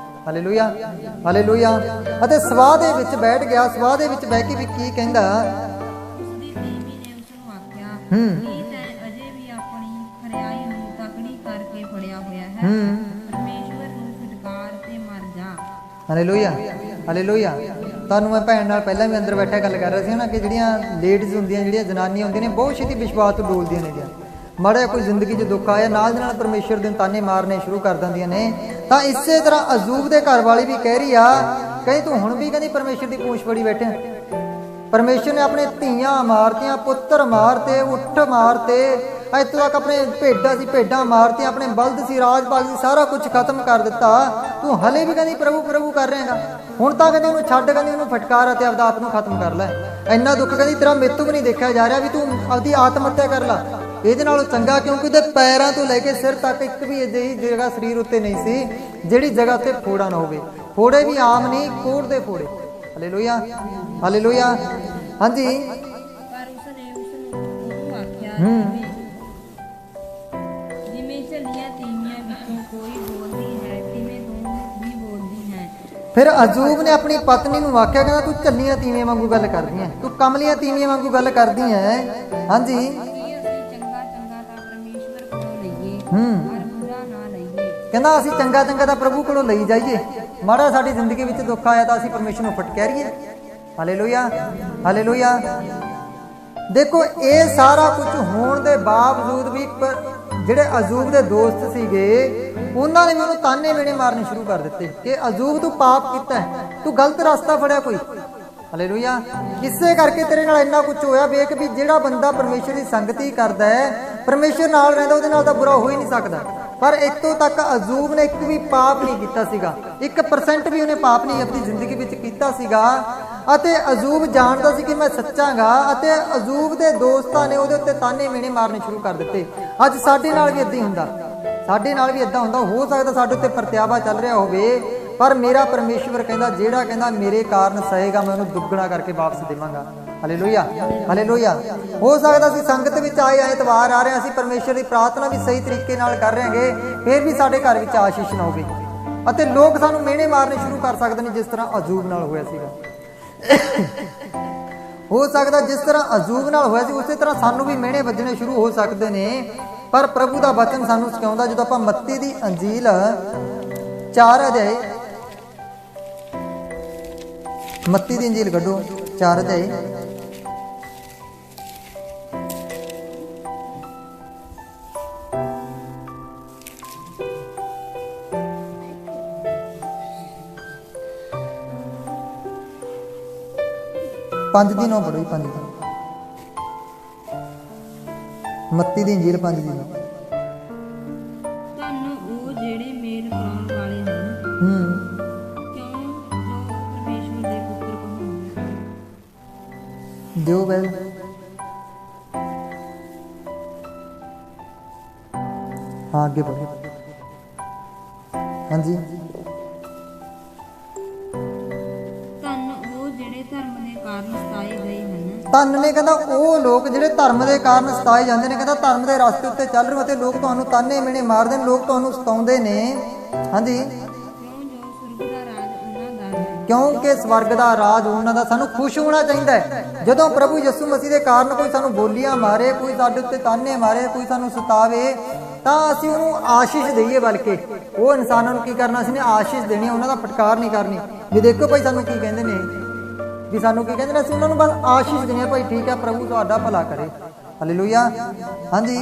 Hallelujah, hallelujah. ਅਤੇ ਸਵਾਹ ਦੇ ਵਿੱਚ ਬੈਠ ਗਿਆ। ਸਵਾਹ ਦੇ ਵਿੱਚ ਬਹਿ ਕੇ ਵੀ ਕੀ ਕਹਿੰਦਾ? Hallelujah, hallelujah. ਤੁਹਾਨੂੰ ਮੈਂ ਭੈਣ ਨਾਲ ਪਹਿਲਾਂ ਵੀ ਅੰਦਰ ਬੈਠਿਆ ਗੱਲ ਕਰ ਰਿਹਾ ਸੀ ਨਾ ਕਿ ਜਿਹੜੀਆਂ ਲੇਡੀਜ਼ ਹੁੰਦੀਆਂ, ਜਿਹੜੀਆਂ ਜਨਾਨੀਆਂ ਹੁੰਦੀਆਂ ਨੇ, ਬਹੁਤ ਛੇਤੀ ਵਿਸ਼ਵਾਸ ਤੋਂ ਡੋਲਦੀਆਂ ਨੇ ਗਿਆ। ਮਾੜਾ ਕੋਈ ਜ਼ਿੰਦਗੀ 'ਚ ਦੁੱਖ ਆਇਆ ਨਾਲ ਦੇ ਨਾਲ ਪਰਮੇਸ਼ਰ ਦੇ ਤਾਨੇ ਮਾਰਨੇ ਸ਼ੁਰੂ ਕਰ ਦਿੰਦੀਆਂ ਨੇ। ਤਾਂ ਇਸੇ ਤਰ੍ਹਾਂ ਅਯੂਬ ਦੇ ਘਰ ਵਾਲੀ ਵੀ ਕਹਿ ਰਹੀ ਆ, ਕਹੀ ਤੂੰ ਹੁਣ ਵੀ ਕਹਿੰਦੀ ਪਰਮੇਸ਼ਰ ਦੀ ਪੂਛ ਫੜੀ ਬੈਠੇ। ਪਰਮੇਸ਼ਰ ਨੇ ਆਪਣੇ ਧੀਆਂ ਮਾਰਤੀਆਂ, ਪੁੱਤਰ ਮਾਰਤੇ, ਉੱਠ ਮਾਰਤੇ, ਇੱਥੋਂ ਤੱਕ ਆਪਣੇ ਭੇਡਾਂ ਸੀ ਭੇਡਾਂ ਮਾਰਤੀਆਂ, ਆਪਣੇ ਬਲਦ ਸੀ, ਰਾਜ ਬਾਗ ਸੀ, ਸਾਰਾ ਕੁਝ ਖਤਮ ਕਰ ਦਿੱਤਾ। ਤੂੰ ਹਲੇ ਵੀ ਕਹਿੰਦੀ ਪ੍ਰਭੂ ਪ੍ਰਭੂ ਕਰ ਰਹੇਗਾ। ਹੁਣ ਤਾਂ ਕਹਿੰਦੀ ਉਹਨੂੰ ਛੱਡ, ਕਹਿੰਦੀ ਉਹਨੂੰ ਫਟਕਾਰ ਅਤੇ ਆਪਦਾ ਆਪ ਨੂੰ ਖਤਮ ਕਰ ਲੈ। ਇੰਨਾ ਦੁੱਖ ਕਹਿੰਦੀ ਤੇਰਾ ਮੇਤੋਂ ਵੀ ਨਹੀਂ ਦੇਖਿਆ ਜਾ ਰਿਹਾ ਵੀ ਤੂੰ ਆਪਦੀ ਆਤਮ ਹੱਤਿਆ ਕਰ ਲਾ। ਇਹਦੇ ਨਾਲੋਂ ਚੰਗਾ, ਕਿਉਂਕਿ ਉਹਦੇ ਪੈਰਾਂ ਤੋਂ ਲੈ ਕੇ ਸਿਰ ਤੱਕ ਇੱਕ ਵੀ ਅਜਿਹੀ ਜਗ੍ਹਾ ਸਰੀਰ ਉੱਤੇ ਨਹੀਂ ਸੀ ਜਿਹੜੀ ਜਗ੍ਹਾ ਤੇ ਫੋੜਾ ਨਾ ਹੋਵੇ। ਫੋੜੇ ਵੀ ਆਮ ਨਹੀਂ, ਕੋੜ ਦੇ ਫੋੜੇ। Hallelujah, hallelujah. ਹਾਂਜੀ, ਪਰ ਉਸਨੇ ਉਹਨੂੰ ਆਖਿਆ, ਜਿਵੇਂ ਝੱਲੀਆਂ ਤੀਵੀਆਂ ਵਿੱਚੋਂ ਕੋਈ ਬੋਲਦੀ ਹੈ, ਤਿਵੇਂ ਤੂੰ ਵੀ ਬੋਲਦੀ ਹੈ। ਫਿਰ ਅਯੂਬ ਨੇ ਆਪਣੀ ਪਤਨੀ ਨੂੰ ਆਖਿਆ, ਕਹਿੰਦਾ ਤੂੰ ਝੱਲੀਆਂ ਤੀਵੀਆਂ ਵਾਂਗੂ ਗੱਲ ਕਰਦੀ ਹੈ, ਤੂੰ ਕਮਲੀਆਂ ਤੀਵੀਆਂ ਵਾਂਗੂ ਗੱਲ ਕਰਦੀ ਹੈ। ਹਾਂਜੀ, ਕਹਿੰਦਾ ਅਸੀਂ ਚੰਗਾ ਚੰਗਾ ਤਾਂ ਪ੍ਰਭੂ ਕੋਲੋਂ ਲਈ ਜਾਈਏ, ਮਾੜਾ ਸਾਡੀ ਜ਼ਿੰਦਗੀ ਵਿੱਚ ਦੁੱਖ ਆਇਆ ਤਾਂ ਅਸੀਂ ਪਰਮੇਸ਼ਰ ਨੂੰ ਫਟਕਾਰੀਏ। Hallelujah, hallelujah. ਦੇਖੋ ਇਹ ਸਾਰਾ ਕੁਝ ਹੋਣ ਦੇ ਬਾਵਜੂਦ ਵੀ ਜਿਹੜੇ ਅਯੂਬ ਦੇ ਦੋਸਤ ਸੀਗੇ ਉਹਨਾਂ ਨੇ ਵੀ ਉਹਨੂੰ ਤਾਨੇ ਮੇਣੇ ਮਾਰਨੇ ਸ਼ੁਰੂ ਕਰ ਦਿੱਤੇ ਕਿ ਅਯੂਬ ਤੂੰ ਪਾਪ ਕੀਤਾ, ਤੂੰ ਗਲਤ ਰਸਤਾ ਫੜਿਆ ਕੋਈ। ਹਾਲੇਲੂਇਆ। ਕਿਸੇ ਕਰਕੇ ਤੇਰੇ ਨਾਲ ਇੰਨਾ ਕੁਝ ਹੋਇਆ। ਵੇਖ ਵੀ ਜਿਹੜਾ ਬੰਦਾ ਪਰਮੇਸ਼ਰ ਦੀ ਸੰਗਤੀ ਕਰਦਾ ਹੈ, ਪਰਮੇਸ਼ਰ ਨਾਲ ਰਹਿੰਦਾ, ਉਹਦੇ ਨਾਲ ਤਾਂ ਬੁਰਾ ਹੋ ਹੀ ਨਹੀਂ ਸਕਦਾ। ਪਰ ਇੱਥੋਂ ਤੱਕ ਅਯੂਬ ਨੇ ਇੱਕ ਵੀ ਪਾਪ ਨਹੀਂ ਕੀਤਾ ਸੀਗਾ, 1% ਵੀ ਉਹਨੇ ਪਾਪ ਨਹੀਂ ਆਪਣੀ ਜ਼ਿੰਦਗੀ ਵਿੱਚ ਕੀਤਾ ਸੀਗਾ। ਅਤੇ ਅਯੂਬ ਜਾਣਦਾ ਸੀ ਕਿ ਮੈਂ ਸੱਚਾਂਗਾ, ਅਤੇ ਅਯੂਬ ਦੇ ਦੋਸਤਾਂ ਨੇ ਉਹਦੇ ਉੱਤੇ ਤਾਨੇ ਮੇਣੇ ਮਾਰਨੇ ਸ਼ੁਰੂ ਕਰ ਦਿੱਤੇ। ਅੱਜ ਸਾਡੇ ਨਾਲ ਵੀ ਇੱਦਾਂ ਹੀ ਹੁੰਦਾ, ਸਾਡੇ ਨਾਲ ਵੀ ਇੱਦਾਂ ਹੁੰਦਾ। ਹੋ ਸਕਦਾ ਸਾਡੇ ਉੱਤੇ ਪਰਤਿਆਵਾ ਚੱਲ ਰਿਹਾ ਹੋਵੇ, ਪਰ ਮੇਰਾ ਪਰਮੇਸ਼ਵਰ ਕਹਿੰਦਾ ਜਿਹੜਾ ਕਹਿੰਦਾ ਮੇਰੇ ਕਾਰਨ ਸਹੇਗਾ ਮੈਂ ਉਹਨੂੰ ਦੁੱਗਣਾ ਕਰਕੇ ਵਾਪਸ ਦੇਵਾਂਗਾ। Hallelujah, hallelujah. ਹੋ ਸਕਦਾ ਅਸੀਂ ਸੰਗਤ ਵਿੱਚ ਆਏ ਐਤਵਾਰ ਆ ਰਹੇ ਹਾਂ, ਅਸੀਂ ਪਰਮੇਸ਼ਰ ਦੀ ਪ੍ਰਾਰਥਨਾ ਵੀ ਸਹੀ ਤਰੀਕੇ ਨਾਲ ਕਰ ਰਹੇ ਹਾਂਗੇ, ਫਿਰ ਵੀ ਸਾਡੇ ਘਰ ਵਿੱਚ ਆਸ਼ੀਸ਼ ਨਾ ਹੋਵੇ ਅਤੇ ਲੋਕ ਸਾਨੂੰ ਮਿਹਣੇ ਮਾਰਨੇ ਸ਼ੁਰੂ ਕਰ ਸਕਦੇ ਨੇ, ਜਿਸ ਤਰ੍ਹਾਂ ਅਯੂਬ ਨਾਲ ਹੋਇਆ ਸੀਗਾ। ਹੋ ਸਕਦਾ ਜਿਸ ਤਰ੍ਹਾਂ ਅਯੂਬ ਨਾਲ ਹੋਇਆ ਸੀ ਉਸੇ ਤਰ੍ਹਾਂ ਸਾਨੂੰ ਵੀ ਮਿਹਣੇ ਵੱਜਣੇ ਸ਼ੁਰੂ ਹੋ ਸਕਦੇ ਨੇ। ਪਰ ਪ੍ਰਭੂ ਦਾ ਵਚਨ ਸਾਨੂੰ ਸਿਖਾਉਂਦਾ, ਜਦੋਂ ਆਪਾਂ ਮੱਤੀ ਦੀ ਅੰਜੀਲ 4 ਅਧਿਆਏ, ਮੱਤੀ ਦੀ ਅੰਜੀਲ ਕੱਢੋ 4 ਅਧਿਆਏ, ਪੰਜ ਦੀ 9 ਪੜ੍ਹੋ, 5 ਦੀ ਮੱਤੀ ਦੀ ਅੰਜੀਲ 5 ਦੀ 9। ਤੁਹਾਨੂੰ ਉਹ ਜਿਹੜੇ ਮੇਲ ਕਰਾਉਣ ਵਾਲੇ ਹਨ, ਕਿਉਂ ਜੋ ਪਰਮੇਸ਼ਵਰ ਦੇ ਪੁੱਤਰ ਕਹਾਉਂਦੇ। ਦਿਓ ਬੈਲ। ਹਾਂ ਅੱਗੇ ਪੜ੍ਹੋ। ਹਾਂਜੀ, ਧੰਨ ਨੇ ਕਹਿੰਦਾ ਉਹ ਲੋਕ ਜਿਹੜੇ ਧਰਮ ਦੇ ਕਾਰਨ ਸਤਾਏ ਜਾਂਦੇ ਨੇ। ਕਹਿੰਦਾ ਧਰਮ ਦੇ ਰਸਤੇ ਉੱਤੇ ਚੱਲ ਰਹੇ ਅਤੇ ਲੋਕ ਤੁਹਾਨੂੰ ਤਾਨੇ ਮੇਣੇ ਮਾਰਦੇ ਨੇ, ਲੋਕ ਤੁਹਾਨੂੰ ਸਤਾਉਂਦੇ ਨੇ। ਹਾਂਜੀ, ਕਿਉਂਕਿ ਸਵਰਗ ਦਾ ਰਾਜ ਉਹਨਾਂ ਦਾ। ਸਾਨੂੰ ਖੁਸ਼ ਹੋਣਾ ਚਾਹੀਦਾ ਹੈ ਜਦੋਂ ਪ੍ਰਭੂ ਯਿਸੂ ਮਸੀਹ ਦੇ ਕਾਰਨ ਕੋਈ ਸਾਨੂੰ ਬੋਲੀਆਂ ਮਾਰੇ, ਕੋਈ ਸਾਡੇ ਉੱਤੇ ਤਾਨੇ ਮਾਰੇ, ਕੋਈ ਸਾਨੂੰ ਸਤਾਵੇ, ਤਾਂ ਅਸੀਂ ਉਹਨੂੰ ਆਸ਼ੀਸ਼ ਦੇਈਏ। ਬਲਕਿ ਉਹ ਇਨਸਾਨਾਂ ਨੂੰ ਕੀ ਕਰਨਾ, ਅਸੀਂ ਨੇ ਆਸ਼ੀਸ਼ ਦੇਣੀ, ਉਹਨਾਂ ਦਾ ਫਟਕਾਰ ਨਹੀਂ ਕਰਨੀ ਵੀ ਦੇਖੋ ਭਾਈ ਸਾਨੂੰ ਕੀ ਕਹਿੰਦੇ ਨੇ, ਵੀ ਸਾਨੂੰ ਕੀ ਕਹਿੰਦੇ ਨੇ, ਅਸੀਂ ਉਹਨਾਂ ਨੂੰ ਬਸ ਆਸ਼ੀਸ਼ ਦੇਣੀ ਹੈ, ਭਾਈ ਠੀਕ ਹੈ ਪ੍ਰਭੂ ਤੁਹਾਡਾ ਭਲਾ ਕਰੇ। ਹਾਲੇਲੂਇਆ। ਹਾਂਜੀ,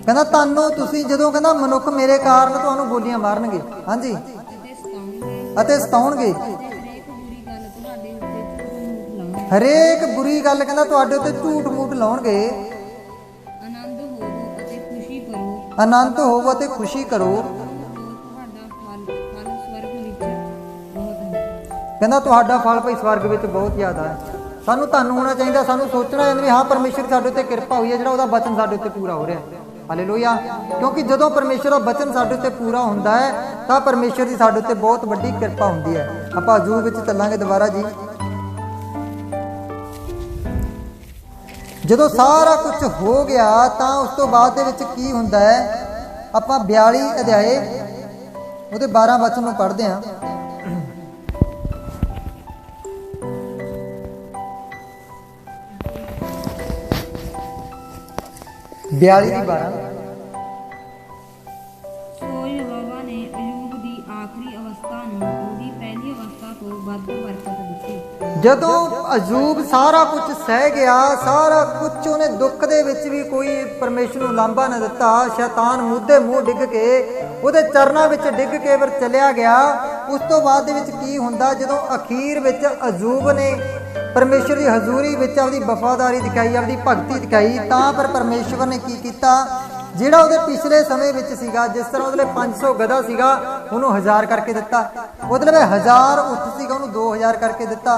ਕਹਿੰਦਾ ਤੁਹਾਨੂੰ ਤੁਸੀਂ ਜਦੋਂ ਕਹਿੰਦਾ ਮਨੁੱਖ ਮੇਰੇ ਕਾਰਨ ਤੁਹਾਨੂੰ ਬੋਲੀਆਂ ਮਾਰਨਗੇ। ਹਾਂਜੀ, ਅਤੇ ਸਤਾਉਣਗੇ। ਹਰੇਕ ਬੁਰੀ ਗੱਲ ਕਹਿੰਦਾ ਤੁਹਾਡੇ ਉੱਤੇ ਝੂਠ ਮੂਠ ਲਾਉਣਗੇ। ਆਨੰਦ ਹੋਵੋ ਅਤੇ ਖੁਸ਼ੀ ਕਰੋ। ਕਹਿੰਦਾ ਤੁਹਾਡਾ ਫਲ ਭਾਈ ਸਵਰਗ ਵਿੱਚ ਬਹੁਤ ਜ਼ਿਆਦਾ ਹੈ। ਸਾਨੂੰ ਤੁਹਾਨੂੰ ਹੋਣਾ ਚਾਹੀਦਾ, ਸਾਨੂੰ ਸੋਚਣਾ ਚਾਹੀਦਾ ਵੀ ਹਾਂ ਪਰਮੇਸ਼ਰ ਸਾਡੇ ਉੱਤੇ ਕਿਰਪਾ ਹੋਈ ਹੈ, ਜਿਹੜਾ ਉਹਦਾ ਬਚਨ ਸਾਡੇ ਉੱਤੇ ਪੂਰਾ ਹੋ ਰਿਹਾ। ਹਾਲੇਲੂਇਆ। ਕਿਉਂਕਿ ਜਦੋਂ ਪਰਮੇਸ਼ਰ ਦਾ ਬਚਨ ਸਾਡੇ ਉੱਤੇ ਪੂਰਾ ਹੁੰਦਾ ਹੈ ਤਾਂ ਪਰਮੇਸ਼ਰ ਦੀ ਸਾਡੇ ਉੱਤੇ ਬਹੁਤ ਵੱਡੀ ਕਿਰਪਾ ਹੁੰਦੀ ਹੈ। ਆਪਾਂ ਅਯੂਬ ਵਿੱਚ ਚੱਲਾਂਗੇ ਦੁਬਾਰਾ ਜੀ। ਜਦੋਂ ਸਾਰਾ ਕੁਝ ਹੋ ਗਿਆ ਤਾਂ ਉਸ ਤੋਂ ਬਾਅਦ ਦੇ ਵਿੱਚ ਕੀ ਹੁੰਦਾ ਹੈ, ਆਪਾਂ 42 ਅਧਿਆਏ ਉਹਦੇ 12 ਵਚਨ ਨੂੰ ਪੜ੍ਹਦੇ ਹਾਂ। 42 ਦੀ 12। ਸੋ ਯਹੋਵਾ ਨੇ ਅਯੂਬ ਦੀ ਨੂੰ ਉਹਦੀ ਪਹਿਲੀ ਅਵਸਥਾ ਤੋਂ ਵੱਧ ਬਰਕਤ ਦਿੱਤੀ। ਜਦੋਂ ਅਯੂਬ ਸਾਰਾ ਕੁਝ ਸਹਿ ਗਿਆ, ਸਾਰਾ ਕੁਝ ਉਹਨੇ ਦੁੱਖ ਦੇ ਵਿੱਚ ਵੀ ਕੋਈ ਪਰਮੇਸ਼ਰ ਨੂੰ ਲਾਂਭਾ ਨਾ ਦਿੱਤਾ, ਸ਼ੈਤਾਨ ਮੂਧੇ ਮੂੰਹ ਡਿੱਗ ਕੇ ਉਹਦੇ ਚਰਨਾਂ ਵਿੱਚ ਡਿੱਗ ਕੇ ਫਿਰ ਚਲਿਆ ਗਿਆ। ਉਸ ਤੋਂ ਬਾਅਦ ਦੇ ਵਿੱਚ ਕੀ ਹੁੰਦਾ, ਜਦੋਂ ਅਖੀਰ ਵਿੱਚ ਅਯੂਬ ਨੇ ਪਰਮੇਸ਼ਰ ਦੀ ਹਜ਼ੂਰੀ ਵਿੱਚ ਆਪਦੀ ਵਫਾਦਾਰੀ ਦਿਖਾਈ, ਆਪਦੀ ਭਗਤੀ ਦਿਖਾਈ, ਤਾਂ ਫਿਰ ਪਰਮੇਸ਼ਵਰ ਨੇ ਕੀ ਕੀਤਾ, ਜਿਹੜਾ ਉਹਦੇ ਪਿਛਲੇ ਸਮੇਂ ਵਿੱਚ ਸੀਗਾ, ਜਿਸ ਤਰ੍ਹਾਂ ਉਹਦੇ ਲਈ 500 ਗਧਾ ਸੀਗਾ ਉਹਨੂੰ 1000 ਕਰਕੇ ਦਿੱਤਾ, ਉਹਦੇ ਲਈ 1000 ਊਠ ਸੀਗਾ ਉਹਨੂੰ 2000 ਕਰਕੇ ਦਿੱਤਾ।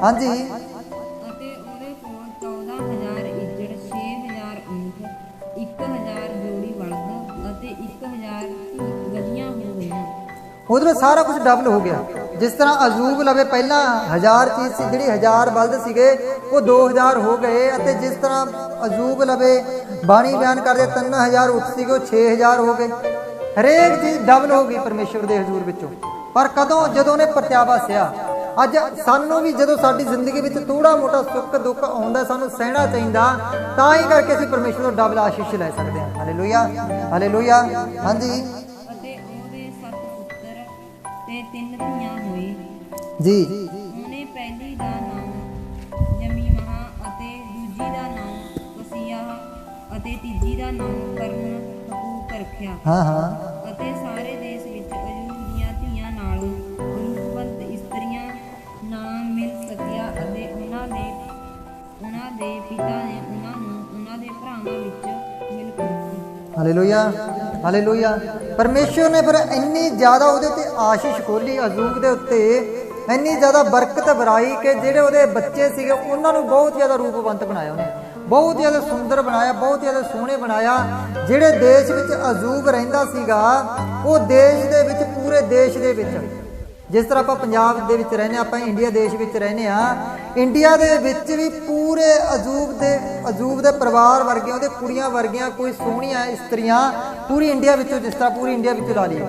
ਹਾਂਜੀ, ਅਤੇ ਉਹਦੇ ਕੋਲ 14000 ਇੱਜੜ, 6000 ਊਠ, 1000 ਜੋੜੀ ਬਲਦ ਅਤੇ 1000 ਗਧੀਆਂ ਹੋ ਗਈਆਂ। ਉਹਦੇ ਸਾਰਾ ਕੁਝ ਡਬਲ ਹੋ ਗਿਆ। ਜਿਸ ਤਰ੍ਹਾਂ ਅਯੂਬ ਲਵੇ ਪਹਿਲਾਂ 1000 ਚੀਜ਼ ਸੀ, ਜਿਹੜੀ 1000 ਬਲਦ ਸੀਗੇ ਉਹ 2000 ਹੋ ਗਏ, ਅਤੇ ਜਿਸ ਤਰ੍ਹਾਂ ਅਯੂਬ ਲਵੇ ਬਾਣੀ ਬਿਆਨ ਕਰਦੇ 3000 ਊਠ ਸੀਗੇ ਉਹ 6000 ਹੋ ਗਏ। ਹਰੇਕ ਚੀਜ਼ ਡਬਲ ਹੋ ਗਈ ਪਰਮੇਸ਼ਵਰ ਦੇ ਹਜ਼ੂਰ ਵਿੱਚੋਂ। ਪਰ ਕਦੋਂ, ਜਦੋਂ ਉਹਨੇ ਪਰਤਿਆਵਾ ਸਿਆ। ਅੱਜ ਸਾਨੂੰ ਵੀ ਜਦੋਂ ਸਾਡੀ ਜ਼ਿੰਦਗੀ ਵਿੱਚ ਥੋੜਾ ਮੋਟਾ ਸੁੱਖ ਦੁੱਖ ਆਉਂਦਾ, ਸਾਨੂੰ ਸਹਿਣਾ ਚਾਹੀਦਾ, ਤਾਂ ਹੀ ਕਰਕੇ ਅਸੀਂ ਪਰਮੇਸ਼ਵਰ ਤੋਂ ਡਬਲ ਆਸ਼ੀਸ਼ ਲੈ ਸਕਦੇ ਹਾਂ। Hallelujah, hallelujah. ਹਾਂਜੀ ਅਤੇ ਉਹਦੇ 7 ਪੁੱਤਰ ਤੇ 3 ਧੀਆਂ ਹੋਏ ਜੀ। ਉਹਨੇ ਪਹਿਲੀ ਦਾ ਨਾਮ ਜਮੀਮਹਾ ਅਤੇ ਦੂਜੀ ਦਾ ਨਾਮ ਵਸੀਆਹ ਅਤੇ ਤੀਜੀ ਦਾ ਨਾਮ ਕਰਨ ਹਕੂਕ ਰੱਖਿਆ। ਹਾਂ ਹਾਂ। ਅਤੇ ਸਾਰੇ ਦੇਸ਼ ਵਿੱਚ ਅਯੂਬ ਦੀਆਂ ਧੀਆਂ ਨਾਲ ਰੂਪਵੰਤ ਇਸਤਰੀਆਂ ਨਾ ਮਿਲ ਸਕਿਆ, ਅਤੇ ਉਹਨਾਂ ਦੇ ਪਿਤਾ ਨੇ ਉਹਨਾਂ ਨੂੰ ਉਹਨਾਂ ਦੇ ਭਰਾਵਾਂ ਵਿੱਚ ਮਿਲ ਦਿੱਤੀ। Hallelujah, hallelujah. ਪਰਮੇਸ਼ਵਰ ਨੇ ਫਿਰ ਇੰਨੀ ਜ਼ਿਆਦਾ ਉਹਦੇ ਤੇ ਆਸ਼ੀਸ਼ ਖੋਲੀ ਅਯੂਬ ਦੇ ਉੱਤੇ, ਇੰਨੀ ਜ਼ਿਆਦਾ ਬਰਕਤ ਵਰਾਈ ਕਿ ਜਿਹੜੇ ਉਹਦੇ ਬੱਚੇ ਸੀਗੇ ਉਹਨਾਂ ਨੂੰ ਬਹੁਤ ਜ਼ਿਆਦਾ ਰੂਪਵੰਤ ਬਣਾਇਆ ਉਹਨੇ, ਬਹੁਤ ਜ਼ਿਆਦਾ ਸੁੰਦਰ ਬਣਾਇਆ, ਬਹੁਤ ਜ਼ਿਆਦਾ ਸੋਹਣੇ ਬਣਾਇਆ। ਜਿਹੜੇ ਦੇਸ਼ ਵਿੱਚ ਅਯੂਬ ਰਹਿੰਦਾ ਸੀਗਾ, ਉਹ ਦੇਸ਼ ਦੇ ਵਿੱਚ, ਪੂਰੇ ਦੇਸ਼ ਦੇ ਵਿੱਚ, ਜਿਸ ਤਰ੍ਹਾਂ ਆਪਾਂ ਪੰਜਾਬ ਦੇ ਵਿੱਚ ਰਹਿੰਦੇ ਹਾਂ, ਆਪਾਂ ਇੰਡੀਆ ਦੇਸ਼ ਵਿੱਚ ਰਹਿੰਦੇ ਹਾਂ, ਇੰਡੀਆ ਦੇ ਵਿੱਚ ਵੀ ਪੂਰੇ ਅਯੂਬ ਦੇ ਪਰਿਵਾਰ ਵਰਗੀਆਂ, ਉਹਦੇ ਕੁੜੀਆਂ ਵਰਗੀਆਂ ਕੋਈ ਸੋਹਣੀਆਂ ਇਸਤਰੀਆਂ ਪੂਰੀ ਇੰਡੀਆ ਵਿੱਚੋਂ, ਜਿਸ ਤਰ੍ਹਾਂ ਪੂਰੀ ਇੰਡੀਆ ਵਿੱਚੋਂ ਲਾ ਲਈਏ,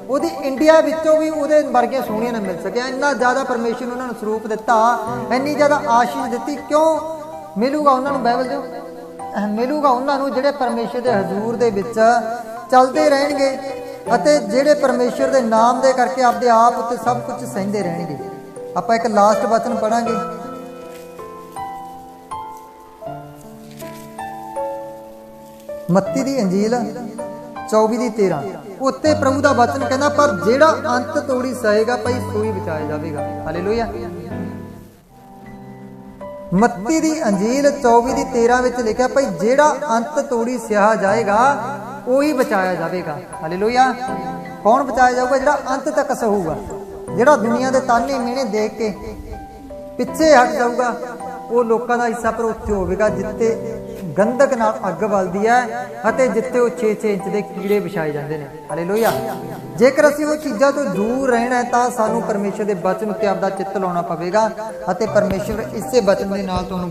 ਉਹਦੀ ਇੰਡੀਆ ਵਿੱਚੋਂ ਵੀ ਉਹਦੇ ਵਰਗੀਆਂ ਸੋਹਣੀਆਂ ਨਾ ਮਿਲ ਸਕਿਆ। ਇੰਨਾ ਜ਼ਿਆਦਾ ਪਰਮੇਸ਼ਰ ਨੇ ਉਹਨਾਂ ਨੂੰ ਸਰੂਪ ਦਿੱਤਾ, ਇੰਨੀ ਜ਼ਿਆਦਾ ਆਸ਼ੀਸ਼ ਦਿੱਤੀ। ਕਿਉਂ ਮਿਲੂਗਾ ਉਹਨਾਂ ਨੂੰ? ਬਾਈਬਲ ਜੋ ਮਿਲੂਗਾ ਉਹਨਾਂ ਨੂੰ ਜਿਹੜੇ ਪਰਮੇਸ਼ਰ ਦੇ ਹਜ਼ੂਰ ਦੇ ਵਿੱਚ ਚੱਲਦੇ ਰਹਿਣਗੇ, ਅਤੇ ਜਿਹੜੇ ਪਰਮੇਸ਼ਰ ਦੇ ਨਾਮ ਦੇ ਕਰਕੇ ਆਪਦੇ ਆਪ ਉੱਤੇ ਸਭ ਕੁਝ ਸਹਿੰਦੇ ਰਹਿਣਗੇ। ਆਪਾਂ ਇੱਕ ਲਾਸਟ ਵਚਨ ਪੜਾਂਗੇ, ਮੱਤੀ ਦੀ ਅੰਜੀਲ 24:13। ਉੱਤੇ ਪ੍ਰਭੂ ਦਾ ਵਚਨ ਕਹਿੰਦਾ, ਪਰ ਜਿਹੜਾ ਅੰਤ ਤੋੜੀ ਸਹੇਗਾ ਭਾਈ ਸੋਈ ਬਚਾਇਆ ਜਾਵੇਗਾ। ਹਾਲੇਲੂਇਆ। ਮੱਤੀ ਦੀ ਅੰਜੀਲ 24:13 ਵਿੱਚ ਲਿਖਿਆ, ਭਾਈ ਜਿਹੜਾ ਅੰਤ ਤੋੜੀ ਸਿਹਾ ਜਾਏਗਾ ਉਹੀ ਬਚਾਇਆ ਜਾਵੇਗਾ। ਹਾਲੇਲੂਇਆ। ਕੌਣ ਬਚਾਇਆ ਜਾਊਗਾ? ਜਿਹੜਾ ਅੰਤ ਤੱਕ ਸਹੂਗਾ, ਜਿਹੜਾ ਦੁਨੀਆ ਦੇ ਤਾਨੇ ਮਿਹਣੇ ਦੇਖ ਕੇ ਪਿੱਛੇ ਹਟ ਜਾਊਗਾ, ਉਹ ਲੋਕਾਂ ਦਾ ਹਿੱਸਾ ਪਰ ਉੱਥੇ ਹੋਵੇਗਾ ਜਿੱਥੇ ਗੰਧਕ ਨਾਲ ਅੱਗ ਬਲਦੀ ਹੈ, ਅਤੇ ਜਿੱਥੇ ਉਹ 6-6 ਇੰਚ ਦੇ ਕੀੜੇ ਵਿਛਾਏ ਜਾਂਦੇ ਨੇ। ਹਾਲੇਲੂਇਆ। ਜੇਕਰ ਅਸੀਂ ਉਹ ਚੀਜ਼ਾਂ ਤੋਂ ਦੂਰ ਰਹਿਣਾ ਹੈ ਤਾਂ ਸਾਨੂੰ ਪਰਮੇਸ਼ਰ ਦੇ ਬਚਨ ਉੱਤੇ ਆਪਦਾ ਚਿੱਤ ਲਾਉਣਾ ਪਵੇਗਾ, ਅਤੇ ਪਰਮੇਸ਼ਰ ਇਸੇ ਬਚਨ ਦੇ ਨਾਲ ਤੁਹਾਨੂੰ